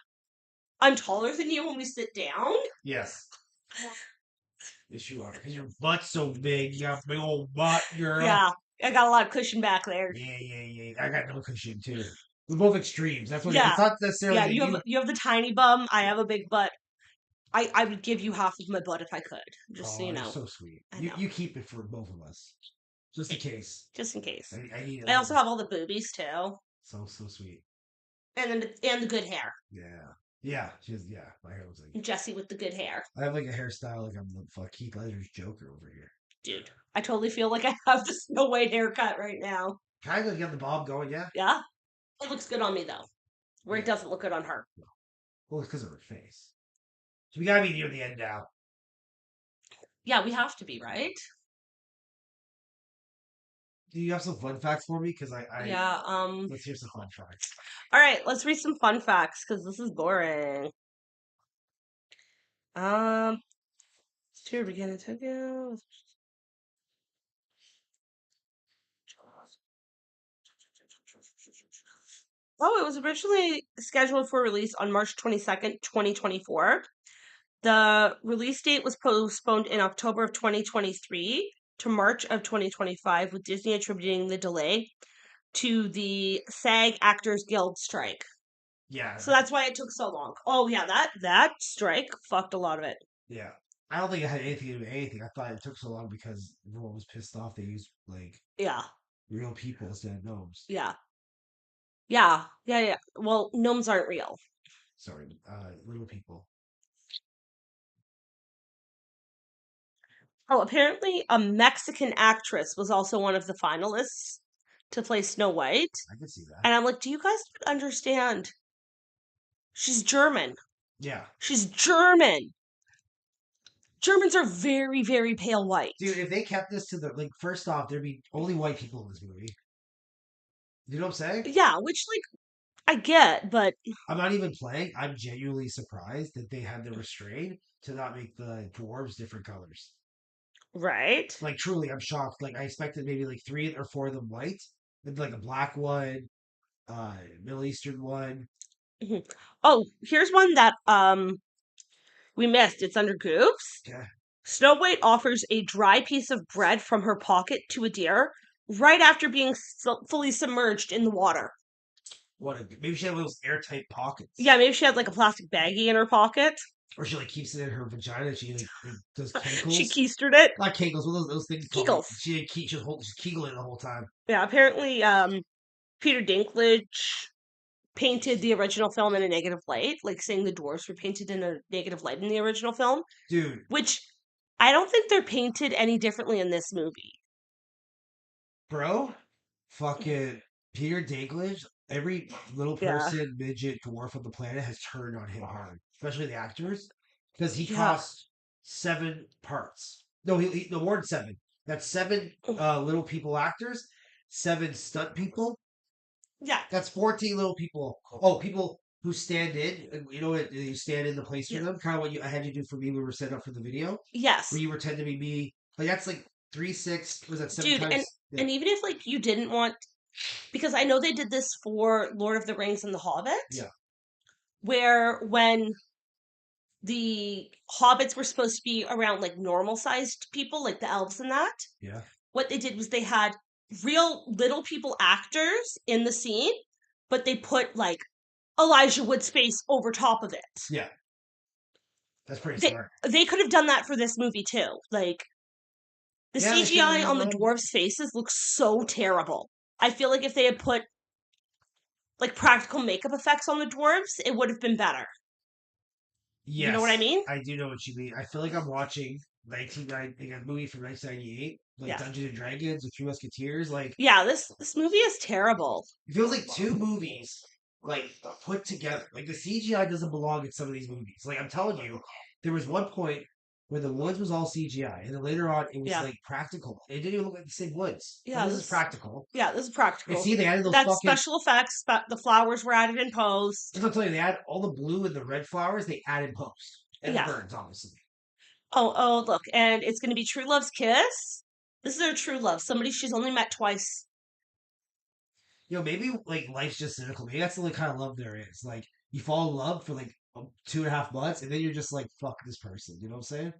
I'm taller than you when we sit down. Yes. Yes, you are. Because your butt's so big. You got a big old butt, girl. Yeah, I got a lot of cushion back there. Yeah. I got no cushion too. We're both extremes. That's what Yeah. it's not necessarily Yeah, that you have the tiny bum. I have a big butt. I would give you half of my butt if I could. Just so Oh, you you're know. so sweet. I You know. you keep it for both of us, just in case. Just in case. I need it. I also have all the boobies too. so sweet. And then and the good hair. Yeah. Yeah. My hair looks like Jesse with the good hair. I have like a hairstyle like I'm the fuck Keith Ledger's Joker over here. Dude. I totally feel like I have the Snow White haircut right now. Kind of got the bob going, yeah. Yeah? It looks good on me though. Where it Yeah. doesn't look good on her. Well, it's because of her face. So we gotta be near the end now. Yeah, we have to be, right? Do you have some fun facts for me? Because I Yeah, let's hear some fun facts. alright, let's read some fun facts, because this is boring. To begin in Tokyo. Oh, it was originally scheduled for release on March 22nd, 2024. The release date was postponed in October of 2023 to March of 2025, with Disney attributing the delay to the SAG Actors Guild strike. Yeah, So that's why it took so long. Oh yeah, that strike fucked a lot of it. yeah. I don't think it had anything to do with anything. I thought it took so long because everyone was pissed off they used like Yeah, real people instead of gnomes. yeah, yeah. Well, gnomes aren't real. Sorry, little people. Oh, apparently a Mexican actress was also one of the finalists to play Snow White. I can see that. And I'm like, do you guys understand? She's German. Yeah, She's German. Germans are very, very pale white. dude. If they kept this to the like, first off, there'd be only white people in this movie. You know what I'm saying? Yeah, which like I get, but I'm not even playing. I'm genuinely surprised that they had the restraint to not make the dwarves different colors. right. Like truly, I'm shocked. Like I expected maybe like 3 or 4 of them white, then like a black one, Middle Eastern one. Mhm. Oh, here's one that we missed. It's under Goofs. Yeah, Snow White offers a dry piece of bread from her pocket to a deer right after being fully submerged in the water. what? Maybe she had those airtight pockets. Yeah, maybe she had like a plastic baggie in her pocket. Or she like keeps it in her vagina. And she like does She kegels. keistered it. Not kegels. What are those things called? Kegels. She's kegling the whole time. Yeah, apparently Peter Dinklage painted the original film in a negative light, like saying the dwarfs were painted in a negative light in the original film, Dude, which I don't think they're painted any differently in this movie. bro, fucking Peter Dinklage. Every little Yeah. person, midget, dwarf on the planet has turned on him hard, especially the actors, because he Yeah. cost 7 parts. No, no more than 7. That's 7 little people actors, 7 stunt people. Yeah. That's 14 little people. Oh, people who stand in. You know what? You stand in the place for Yeah. them. Kind of what I had you do for me when we were setting up for the video, Yes. where you pretend to be me. Like that's like 3, 6. Was that 7 Dude, times? Yeah. and even if like you didn't want, because I know they did this for Lord of the Rings and The Hobbit. Yeah. Where when the hobbits were supposed to be around like normal sized people, like the elves and that, Yeah. what they did was they had real little people actors in the scene, but they put like Elijah Wood's face over top of it. Yeah. That's pretty They smart. they could have done that for this movie too. Like the Yeah, they CGI should've on the done- dwarves' faces looks so terrible. I feel like if they had put like practical makeup effects on the dwarves, it would have been better. Yes, You know what I mean? I do know what you mean. I feel like I'm watching 1990, like a movie from 1998, like Yeah. Dungeons and Dragons or Three Musketeers. Like Yeah, this movie is terrible. it feels like 2 movies like put together. Like the CGI doesn't belong in some of these movies. Like I'm telling you, there was one point where the woods was all CGI, and then later on it was Yeah. like practical. It didn't even look like the same woods. Yeah, Like, this is practical. Yeah, this is practical. And see, they added those That's fucking. special effects, but the flowers were added in post. I'll tell you, they add all the blue and the red flowers. They added post and Yeah. the birds, obviously. Oh, look, and it's going to be True Love's kiss. This is her true love. Somebody she's only met twice. You know, maybe like life's just cynical. Maybe that's the only kind of love there is. Like you fall in love for like 2.5 months, and then you're just like, fuck this person. You know what I'm saying?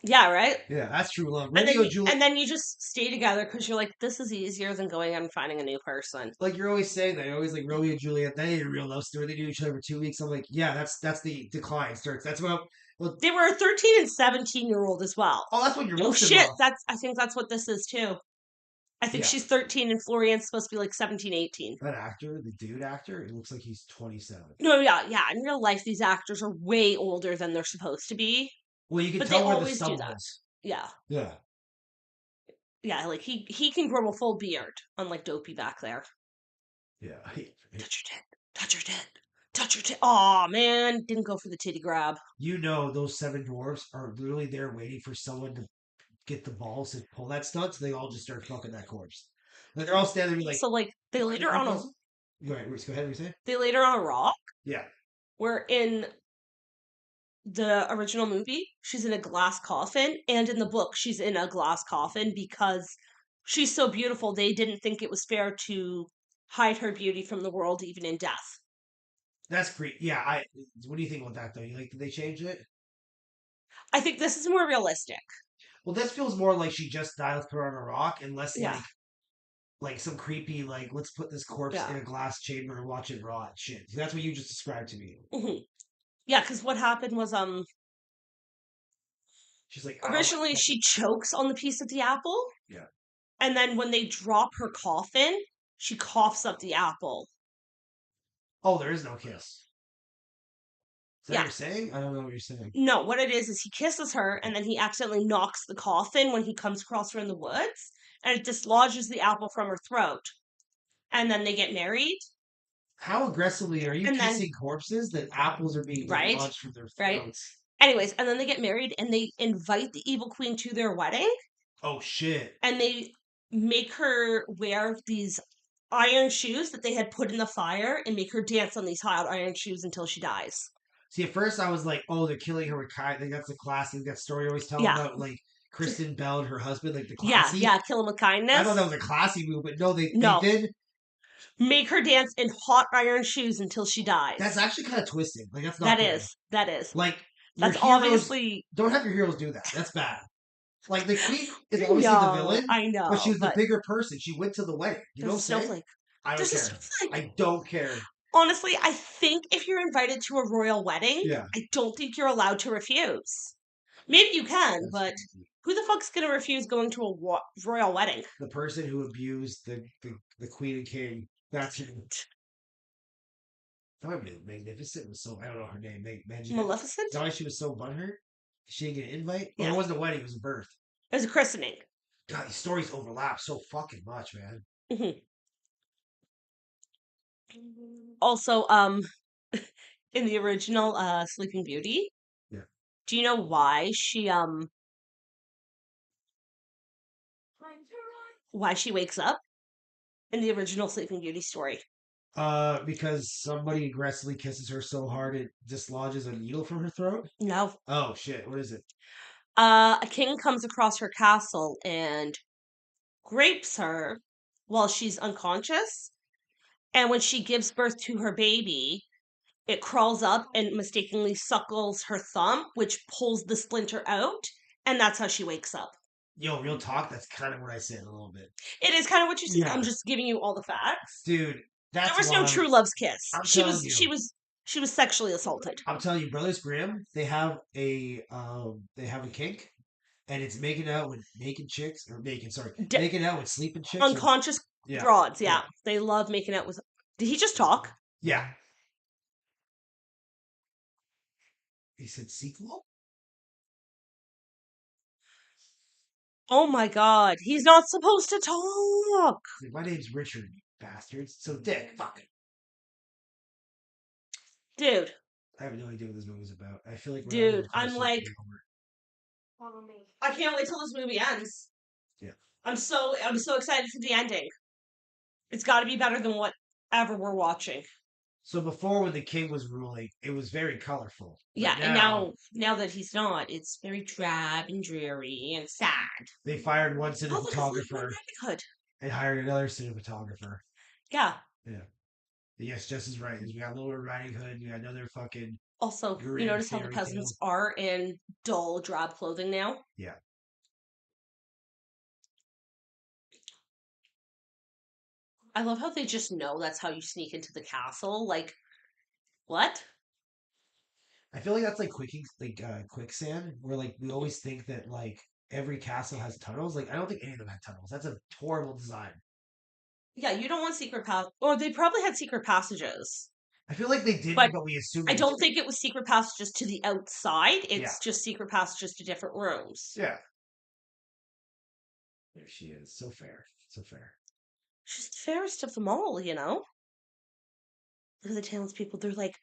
Yeah, right? Yeah, that's true love. And Romeo and Juliet. then you just stay together because you're like, this is easier than going out and finding a new person. Like you're always saying that. You're always like Romeo and Juliet. That ain't a real love story. They knew each other for 2 weeks. I'm like, yeah, that's the decline starts. That's what. Well, They were a 13 and 17-year-old as well. oh, that's what you're Oh most in shit, love. I think that's what this is too. I think Yeah. she's 13 and Florian's supposed to be like 17, 18. That actor, the dude actor, it looks like he's 27. No, yeah. In real life, these actors are way older than they're supposed to be. Well, you can But they tell where the always do stumble that. is. Yeah. Yeah. Yeah, like he can grow a full beard, unlike Dopey back there. Yeah. Touch your tit. Touch your tit. Touch your tit. Aw, man. Didn't go for the titty grab. You know those 7 dwarves are literally there waiting for someone to get the balls to pull that stunt, so they all just start fucking that corpse. Like they're all standing there like. So like they laid her on a Go ahead. Go ahead. What you say? they laid her on a rock. Yeah. Where in the original movie she's in a glass coffin, and in the book she's in a glass coffin because she's so beautiful. They didn't think it was fair to hide her beauty from the world even in death. That's creepy. Yeah, I. What do you think about that though? You like did they change it? I think this is more realistic. Well, this feels more like she just died. Let's put her on a rock, and less Yeah. like some creepy like let's put this corpse Yeah. in a glass chamber and watch it rot. Shit, that's what you just described to me. hmm Yeah, because what happened was She's like, originally she chokes on the piece of the apple. Yeah. And then when they drop her coffin, she coughs up the apple. Oh, there is no kiss. Is that Yeah. what you're saying? I don't know what you're saying. No, what it is he kisses her and then he accidentally knocks the coffin when he comes across her in the woods and it dislodges the apple from her throat. And then they get married. How aggressively are you And then- kissing corpses that apples are being Right, launched from their right. throats? Anyways, and then they get married and they invite the evil queen to their wedding Oh shit! and they make her wear these iron shoes that they had put in the fire and make her dance on these hot iron shoes until she dies. See, at first I was like, "Oh, they're killing her with kind." I think that's the classic that story I always tell Yeah. about, like Kristen Bell and her husband, like the Yeah, classy. yeah, kill him with kindness. I thought that was a classy move, but no, No. they did. Make her dance in hot iron shoes until she dies. That's actually kind of twisted. Like that's not good. That is. Like That's your heroes obviously don't have your heroes do that. That's bad. Like the queen is I obviously the know, villain, I know, but she was the but bigger person. She went to the wedding. You know what I'm there's a saying? snowflake. I don't There's a care. snowflake. I don't care. Honestly, I think if you're invited to a royal wedding, Yeah. I don't think you're allowed to refuse. Maybe you can, That's but crazy. who the fuck's gonna refuse going to a royal wedding? The person who abused the queen and king. That's who. That Magnificent was so. I don't know her name. Maleficent? Is that why she was so butthurt? She didn't get an invite? Or Yeah. it wasn't a wedding, it was a birth. It was a christening. God, these stories overlap so fucking much, man. Mhm. Also, in the original Sleeping Beauty, Yeah. do you know why she wakes up in the original Sleeping Beauty story? Because somebody aggressively kisses her so hard it dislodges a needle from her throat? No. Oh shit, what is it? A king comes across her castle and grapes her while she's unconscious. And when she gives birth to her baby, it crawls up and mistakenly suckles her thumb, which pulls the splinter out. And that's how she wakes up. Yo, real talk, that's kind of what I said a little bit. It is kind of what you said. Yeah. I'm just giving you all the facts. Dude, that's There was no wild. true love's kiss. I'm She telling was you. she was sexually assaulted. I'm telling you, Brothers Grimm, they have a kink, and it's making out with naked chicks or making out with sleeping chicks. Unconscious Yeah. broads, yeah. Yeah. They love making out with. Did he just talk? Yeah. He said sequel? Oh my god, he's not supposed to talk. Like, my name's Richard, you bastards. So Dick, fuck it. Dude, I have no idea what this movie's about. I feel like we're Dude, having a I'm like- conversation over. Follow me. I can't wait till this movie ends. Yeah. I'm so excited for the ending. It's got to be better than whatever we're watching. So before, when the king was ruling, it was very colorful. But Yeah, and now that he's not, it's very drab and dreary and sad. they fired one Oh, look, it's like cinematographer Red Riding Hood. and hired another cinematographer. Yeah. Yes, Jess is right. We got Little Red Riding Hood. We got another fucking. Also, Green you notice how the fairy peasants tale. are in dull, drab clothing now? Yeah. I love how they just know that's how you sneak into the castle. Like, what? I feel like that's like quicksand, where like we always think that like every castle has tunnels. Like I don't think any of them had tunnels. That's a horrible design. Yeah, you don't want secret pass. Or they probably had secret passages. I feel like they didn't, But but we assumed. I they don't did. think it was secret passages to the outside. It's Yeah. just secret passages to different rooms. Yeah. There she is. So fair. So fair. She's the fairest of them all, you know? Look at the townspeople. They're like,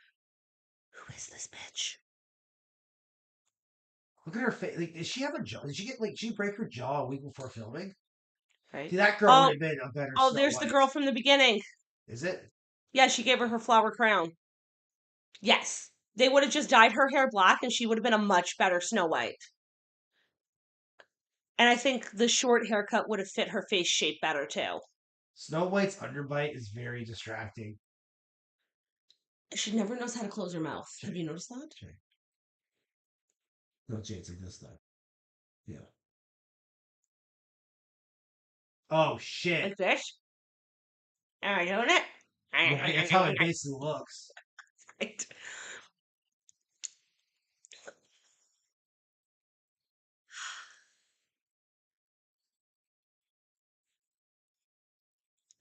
who is this bitch? Look at her face. Like, did she have a jaw? Did she break her jaw a week before filming? Right? See, that girl Oh, would have been a better. Oh, Snow there's the White. girl from the beginning. Is it? Yeah, she gave her flower crown. Yes. They would have just dyed her hair black and she would have been a much better Snow White. And I think the short haircut would have fit her face shape better too. Snow White's underbite is very distracting. She never knows how to close her mouth. Have you noticed that? Okay. No, Jade's like this though. Yeah. Oh shit! Like this? Am I doing it? Right, that's how it basically looks. Right.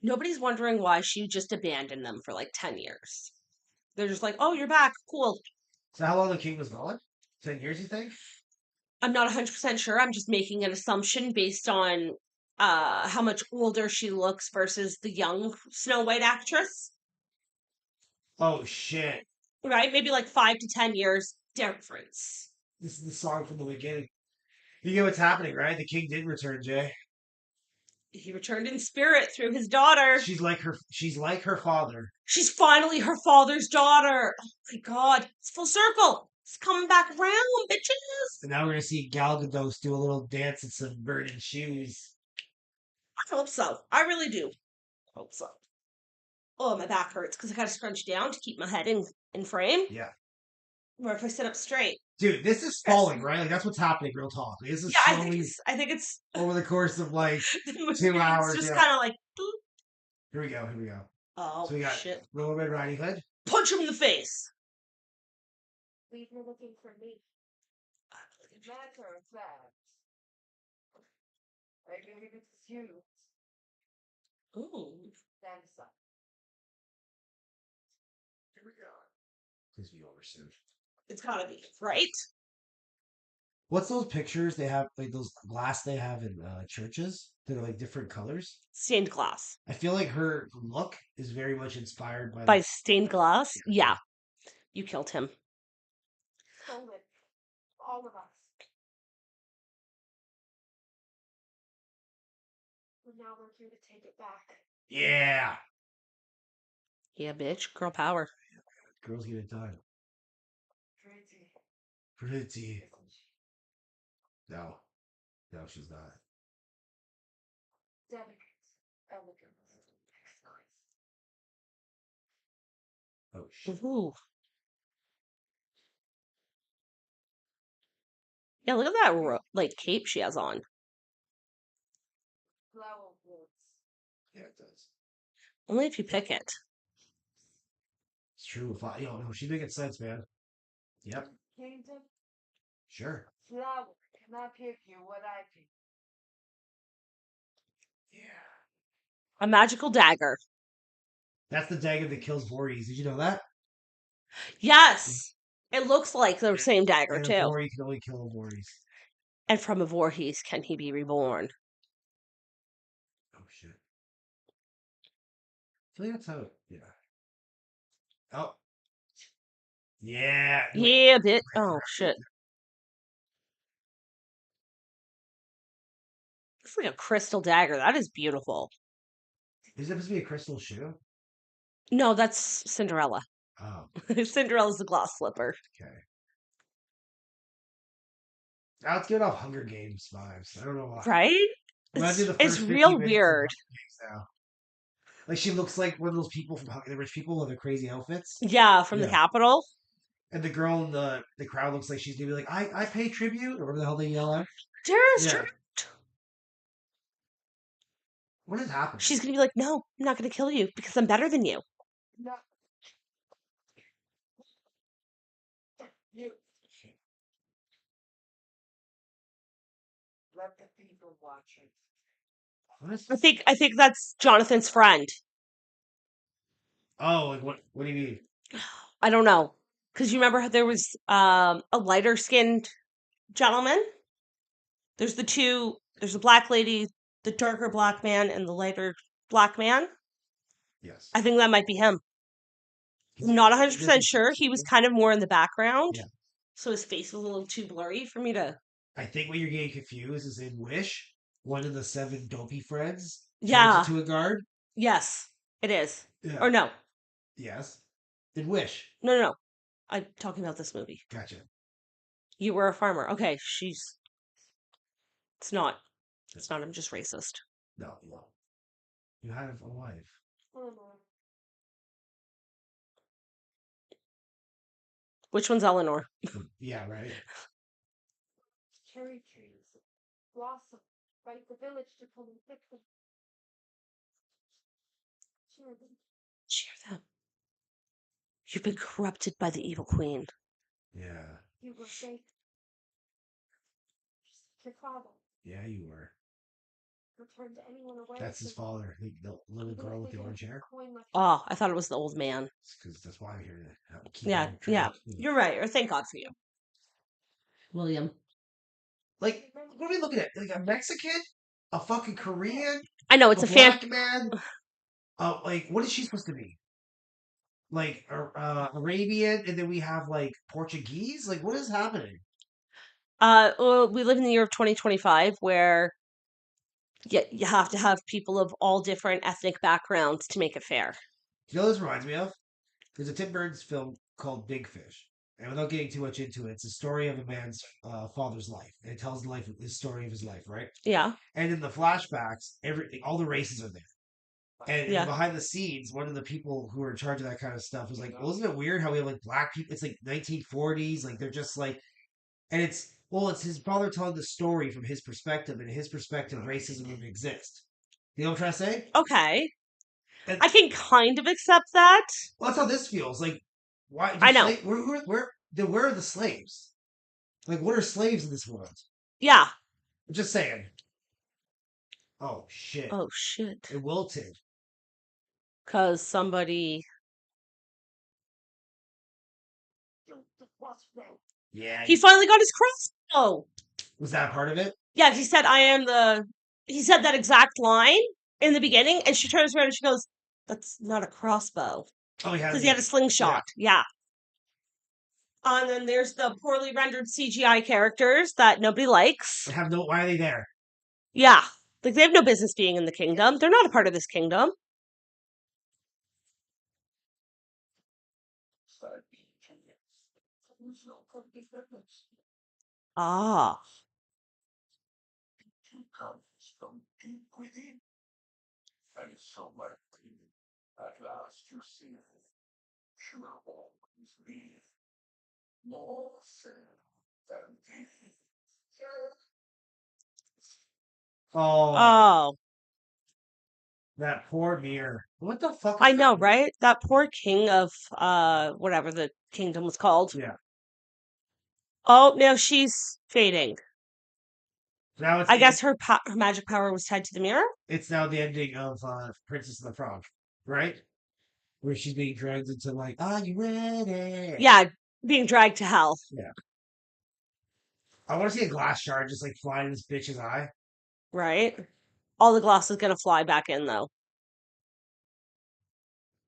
Nobody's wondering why she just abandoned them for like 10 years. They're just like, oh, you're back. Cool. So how long the king was gone? 10 years, you think? I'm not 100% sure. I'm just making an assumption based on how much older she looks versus the young Snow White actress. Oh shit! Right? Maybe like 5 to 10 years difference. This is the song from the beginning. You get what's happening, right? The king did return, Jay. He returned in spirit through his daughter. She's like her. She's like her father. She's finally her father's daughter. Oh my god. It's full circle. It's coming back around, bitches. And now we're gonna see Gal Gadot do a little dance in some burning shoes. I hope so. I really do. Hope so. Oh, my back hurts because I gotta scrunch down to keep my head in frame. Yeah, Or if I sit up straight. dude, this is falling, right? Like that's what's happening. Real talk. Like, this is Yeah, slowly I think it's over the course of like the movie, 2 hours. It's just Yeah. kind of like, boop. Here we go. Here we go. Oh So we got shit! Little Red Riding Hood. Punch him in the face. We've been looking for me. Matter of fact, I believe it's you, Ooh. Sansa. Here we go. Please be over soon. It's gotta be right. What's those pictures they have? Like those glass they have in churches that are like different colors. Stained glass. I feel like her look is very much inspired by. By stained glass. Yeah, you killed him. Stolen. All of us. But now we're here to take it back. Yeah, Yeah, bitch. Girl power. girls get it done. Pretty, Pretty. isn't she? No, no, she's not. Delicate, elegant, exquisite. Oh shit. Ooh. Yeah, look at that like cape she has on. Flower woods. Yeah, it does. Only if you pick it. It's true. If I, no, she's making sense, man. Yep, Kingdom, sure. flower. Can I pick you what I pick? Yeah. A magical dagger. That's the dagger that kills Voorhees. Did you know that? Yes. It looks like the same dagger And a too. Voorhees can only kill a Voorhees. And from a Voorhees can he be reborn? Oh shit. I feel like that's how. Yeah. Oh. Yeah. Yeah, bit. Oh shit. It's like a crystal dagger. That is beautiful. Is it supposed to be a crystal shoe? No, that's Cinderella. Oh, Cinderella's the glass slipper. okay. Now it's giving off Hunger Games vibes. I don't know why. Right? Imagine the It's first 50 real minutes of weird. Hunger Games now. Like she looks like one of those people from the rich people with the crazy outfits. Yeah, from the Yeah. capital. And the girl in the crowd looks like she's gonna be like, I pay tribute, or whatever the hell they yell at. Dearest, Yeah. What is happening? she's gonna be like, no, I'm not gonna kill you because I'm better than you. No. You. Let the people watch it. What is- I think that's Jonathan's friend. Oh, like what do you mean? I don't know. Because you remember how there was a lighter skinned gentleman? There's there's a black lady, the darker black man, and the lighter black man. Yes. I think that might be him. I'm not 100% sure. He was kind of more in the background. Yeah. So his face was a little too blurry for me to. I think what you're getting confused is in Wish, one of the 7 dopey friends Yeah. turns into a guard. Yes, it is. Yeah. Or no. Yes. In Wish. No. I'm talking about this movie. Gotcha. You were a farmer. Okay, It's not. I'm just racist. No, no. You have a wife. Eleanor. Which one's Eleanor? Yeah, right. Cherry trees. Blossom. Right, the village to come and pick them. Cheer them. Cheer them. You've been corrupted by the evil queen. Yeah. You were safe. Your father. Yeah, you were. Return to anyone away. That's his father. The little Even if girl with they the orange didn't hair. coin left Oh, I thought it was the old man. Because that's why I'm here to help keep Yeah, on yeah. track. You're right. Or thank God for you, William. Like, what are we looking at? Like a Mexican? A fucking Korean? I know it's A a fan. black man? Like, what is she supposed to be? Like, Arabian, and then we have, like, Portuguese? Like, what is happening? Well, we live in the year of 2025, where you have to have people of all different ethnic backgrounds to make it fair. Do you know what this reminds me of? There's a Tim Burton's film called Big Fish. And without getting too much into it, it's a story of a man's father's life. And it tells his story of his life, right? Yeah, And in the flashbacks, all the races are there. And in the yeah. behind the scenes, one of the people who are in charge of that kind of stuff was like, well, isn't it weird how we have like black people? It's like 1940s, like they're just like, and it's his father telling the story from his perspective, and his perspective, racism would exist. You know what I'm trying to say? Okay, And, I can kind of accept that. well, that's how this feels. Like, why do I know. where are the slaves? Like, what are slaves in this world? Yeah. I'm just saying. Oh shit! Oh shit. It wilted. Because somebody. Yeah, He finally got his crossbow. was that part of it? Yeah, he said, "I am the." He said that exact line in the beginning, and she turns around and she goes, "That's not a crossbow." Oh, he had Because he had a it. slingshot. Yeah. And then there's the poorly rendered CGI characters that nobody likes. Have no. Why are they there? Yeah. Like, they have no business being in the kingdom. They're not a part of this kingdom. Ah. From deep within, and so much at last you see she will always be more sad than this. Oh, Oh. that poor mirror. What the fuck I is know, that? right? That poor king of whatever the kingdom was called. Yeah. Oh, now she's fading. Now I guess her magic power was tied to the mirror. it's now the ending of Princess and the Frog, right? Where she's being dragged into like, are you ready? Yeah, being dragged to hell. Yeah. I want to see a glass shard just like fly in this bitch's eye. Right? All the glass is gonna fly back in though.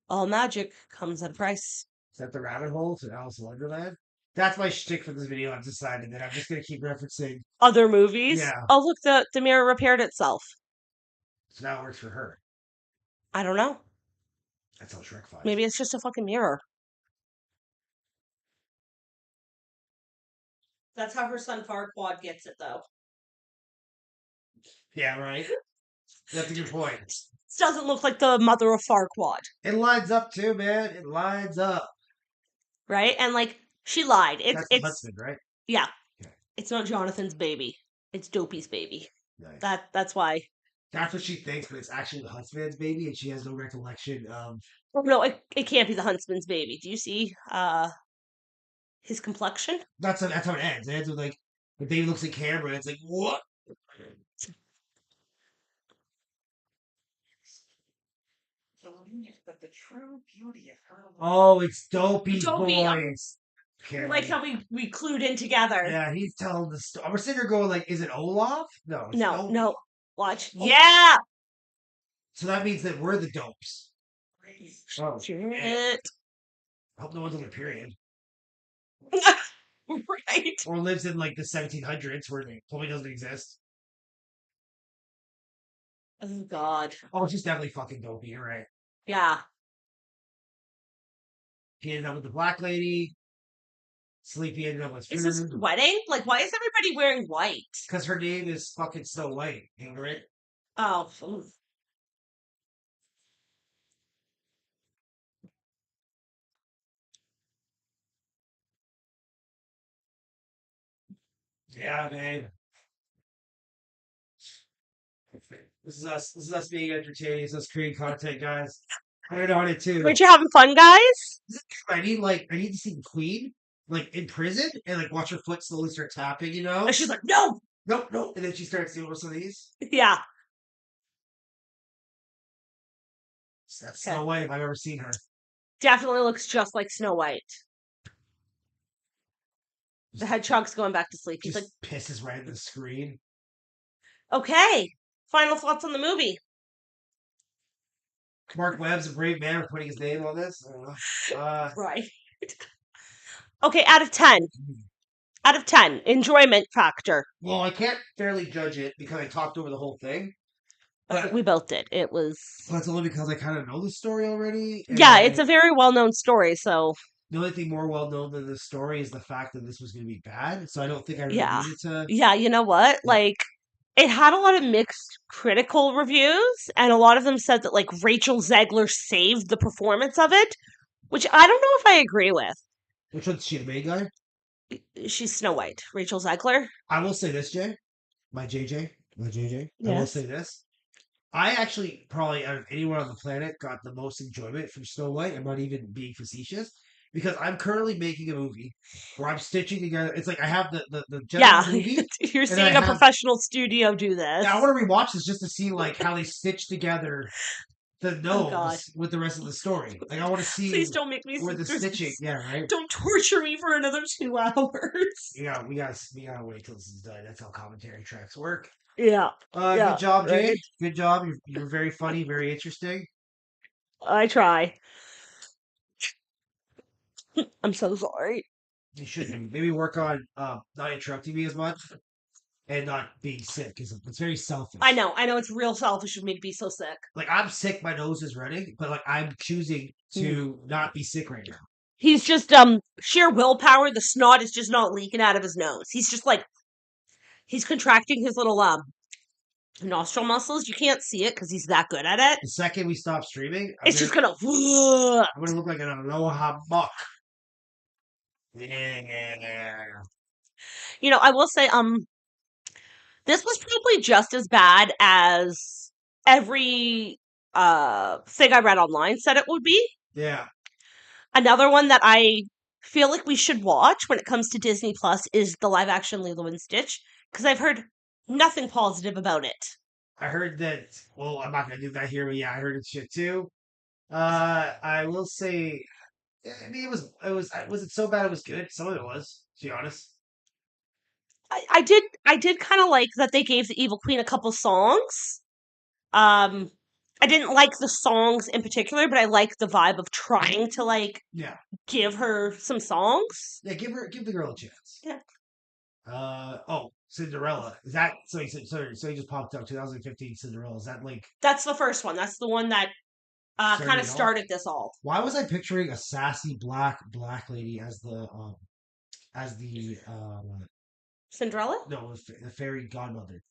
All magic comes at a price. Is that the rabbit hole to Alice in Wonderland? That's my shtick for this video. I've decided that I'm just gonna keep referencing. Other movies. Yeah. Oh, look, the mirror repaired itself. So now it works for her. I don't know. That's how Shrek fights. Maybe it's just a fucking mirror. That's how her son Farquaad gets it, though. Yeah, right. That's a good point. This doesn't look like the mother of Farquaad, It lines up too, man. It lines up. right? And like, she lied. That's the husband, right? Yeah. Okay. It's not Jonathan's baby. It's Dopey's baby. Nice. That's why. That's what she thinks, but it's actually the husband's baby, and she has no recollection of. Oh, no, it can't be the huntsman's baby. Do you see his complexion? That's how it ends. It ends with like the baby looks at camera, and it's like what? Believe that the true beauty of her Oh, it's Dopey's Dopey, voice. Like how we clued in together. Yeah, he's telling the story. We're sitting there going like, is it Olaf? No, it's Dopey. No. Watch. Oh. Yeah. So that means that we're the dopes. Oh, Shit. hope no one's on their period. Right. Or lives in like the 1700s where Chloe doesn't exist. Oh God. Oh, she's definitely fucking Dopey. You're right. Yeah. He ended up with the black lady. Sleepy ended up with Is this food. wedding? Like, why is everybody wearing white? Because her name is fucking Snow White. Right? Oh. Yeah, man. This is us. This is us being entertaining. This is us creating content, guys. I know on it too. Aren't you having fun, guys? I need to see the Queen like in prison and like watch her foot slowly start tapping. You know? And she's like, no. Nope, nope. And then she starts doing some of these. Yeah. That's Okay. Snow White if I've ever seen her. Definitely looks just like Snow White. The hedgehog's going back to sleep. He's Just like, pisses right at the screen. okay. Final thoughts on the movie. Mark Webb's a brave man for putting his name on this. Right. Okay, out of 10. Out of 10. Enjoyment factor. Well, I can't fairly judge it because I talked over the whole thing. But We both did. It was. that's only because I kind of know the story already. Yeah, it's a very well known story, so. The only thing more well known than this story is the fact that this was going to be bad. So I don't think I really Yeah. needed to. Yeah, you know what? Yeah. Like, it had a lot of mixed critical reviews, and a lot of them said that, like, Rachel Zegler saved the performance of it, which I don't know if I agree with. Which one's she, the main guy? She's Snow White. Rachel Zegler. I will say this, Jay. My JJ. I will Yes. say this. I actually probably out of anyone on the planet got the most enjoyment from Snow White. I'm not even being facetious because I'm currently making a movie where I'm stitching together. It's like I have the general Yeah, movie. you're and then I seeing a have- professional studio do this. Yeah, I want to rewatch this just to see like how they stitch together the Oh, God. nose with the rest of the story. Like I want to see Please don't make me where the there's- stitching. Yeah, right. Don't torture me for another 2 hours. Yeah, we gotta wait till this is done. That's how commentary tracks work. Yeah, Yeah, Good job, Jay. right. Good job. You're very funny, very interesting. I try. I'm so sorry. You should maybe work on not interrupting me as much and not being sick because it's very selfish. I know it's real selfish of me to be so sick. Like I'm sick, my nose is running, but like I'm choosing to not be sick right now. He's just sheer willpower. The snot is just not leaking out of his nose. He's just like he's contracting his little nostril muscles. You can't see it because he's that good at it. The second we stop streaming, It's just gonna. I'm gonna look like an aloha muck. Yeah. You know, I will say, this was probably just as bad as every thing I read online said it would be. Yeah. Another one that I feel like we should watch when it comes to Disney Plus is the live action Lilo and Stitch because I've heard nothing positive about it. I heard that. Well, I'm not gonna do that here, but yeah, I heard it's shit too. I will say, I mean, was it so bad it was good? Some of it was, to be honest. I did kind of like that they gave the Evil Queen a couple songs. I didn't like the songs in particular, but I liked the vibe of trying to like Yeah. give her some songs. Yeah, give the girl a chance. Yeah. Oh, Cinderella. Is that so? So he just popped up 2015 Cinderella. Is that like? That's the first one. That's the one that Started kind it of all? started this all. Why was I picturing a sassy black lady as the Cinderella? no the fairy godmother?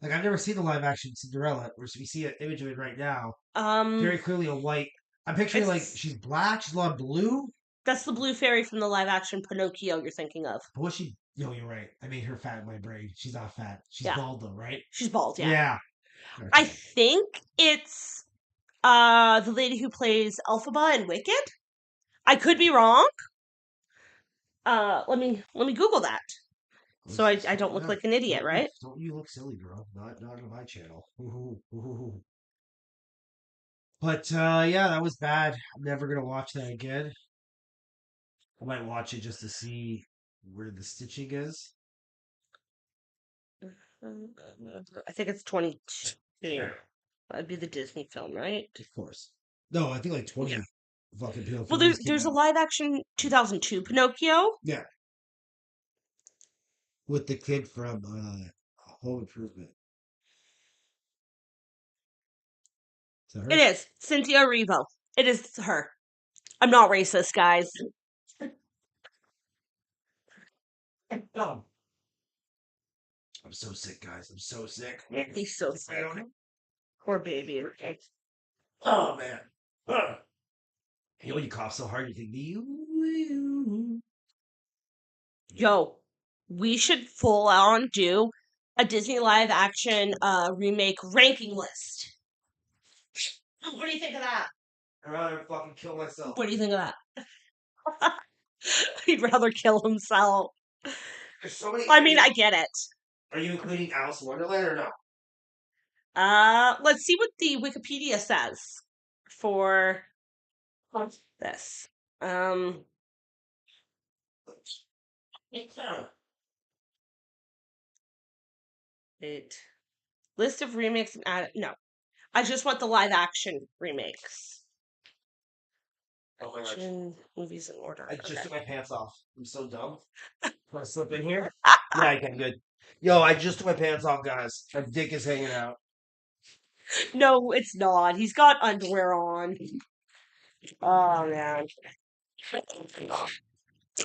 Like I've never seen the live action Cinderella. Where we see an image of it right now. Very clearly a white. I'm picturing like she's black. She's a lot of blue. That's the blue fairy from the live action Pinocchio you're thinking of. But was she? No, you're right. I made her fat in my brain. She's not fat. She's Yeah. bald though, right? She's bald, yeah. Yeah. I Okay. think it's the lady who plays Elphaba in Wicked. I could be wrong. Let me Google that. So I don't look like an idiot, right? Don't you look silly, girl? Not on my channel. But yeah, that was bad. I'm never gonna watch that again. I might watch it just to see where the stitching is. I think it's 22. That'd be the Disney film, right? Of course. No, I think like 20 Yeah. fucking Pinocchio Well, movies came there's a out. live action 2002 Pinocchio. Yeah. With the kid from Home Improvement. Is that her? It is Cynthia Erivo. It is her. I'm not racist, guys. Oh. I'm so sick, guys. I'm so sick. He's so sick. Poor baby. Oh man. Ugh. You know when you cough so hard you think Yo, we should full on do a Disney live action remake ranking list. What do you think of that? I'd rather fucking kill myself. What do you think of that? He'd rather kill himself. There's so many. I mean, I get it. Are you including Alice in Wonderland or no? Let's see what the Wikipedia says for this. It list of remakes and no. I just want the live action remakes. Oh my gosh. Action movies in order. I just Okay. took my pants off. I'm so dumb. Want to slip in here? Yeah, I can. Good. Yo, I just took my pants off, guys. My dick is hanging out. No, it's not. He's got underwear on. Oh man.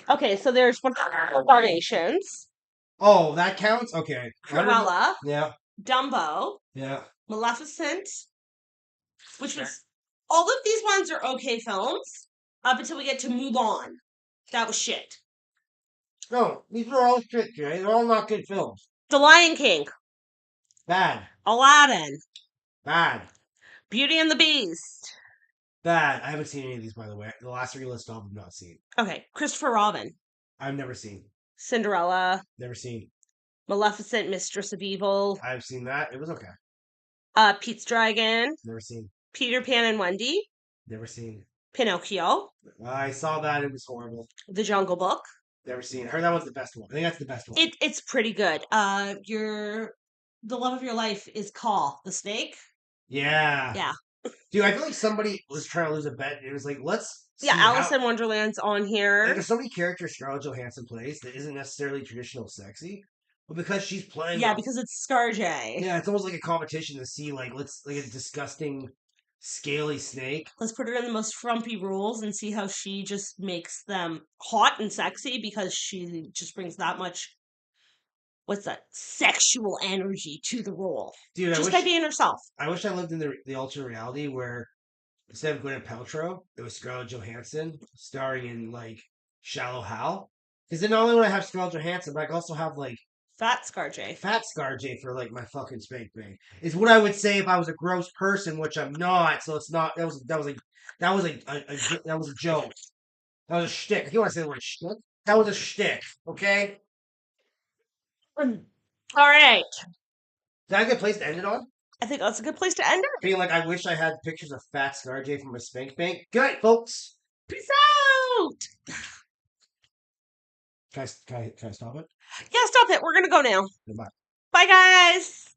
Okay, so there's Carnations, Oh, that counts? Okay. Cruella, Yeah, Dumbo, yeah. Maleficent, which was all of these ones are okay films up until we get to Mulan. That was shit. No, these are all shit, Jay. They're all not good films. The Lion King, Bad. Aladdin, Bad. Beauty and the Beast. Bad. I haven't seen any of these, by the way. The last three lists I've not seen. Okay, Christopher Robin, I've never seen. Cinderella, Never seen. Maleficent, Mistress of Evil, I've seen that. It was okay. Pete's Dragon, Never seen. Peter Pan and Wendy, Never seen. Pinocchio, I saw that. It was horrible. The Jungle Book. Never seen. I heard that was the best one. I think that's the best one. It's pretty good. The love of your life is Caw, the snake. Yeah. Yeah. Dude, I feel like somebody was trying to lose a bet. And it was like, let's see Yeah, Alice how- in Wonderland's on here. Like, there's so many characters Scarlett Johansson plays that isn't necessarily traditional sexy, but because she's playing, Yeah, because it's ScarJay. yeah, it's almost like a competition to see like a disgusting, scaly snake. Let's put her in the most frumpy roles and see how she just makes them hot and sexy because she just brings that much. What's that? Sexual energy to the role. Dude, Just by being herself. I wish I lived in the alternate reality where instead of Gwyneth Paltrow, it was Scarlett Johansson starring in like Shallow Hal. Because then not only would I have Scarlett Johansson, but I could also have like Fat ScarJay. Fat ScarJay for like my fucking spank bank. Is what I would say if I was a gross person, which I'm not. So it's not. That was a joke. That was a joke. That was a shtick. If you want to say the word shtick, that was a shtick. Okay. All right. Is that a good place to end it on? I think that's a good place to end it. Being like, I wish I had pictures of Fat ScarJay from my spank bank. Good night, folks. Peace out. Can I stop it? Yeah, stop it. We're gonna go now. Goodbye. Bye, guys.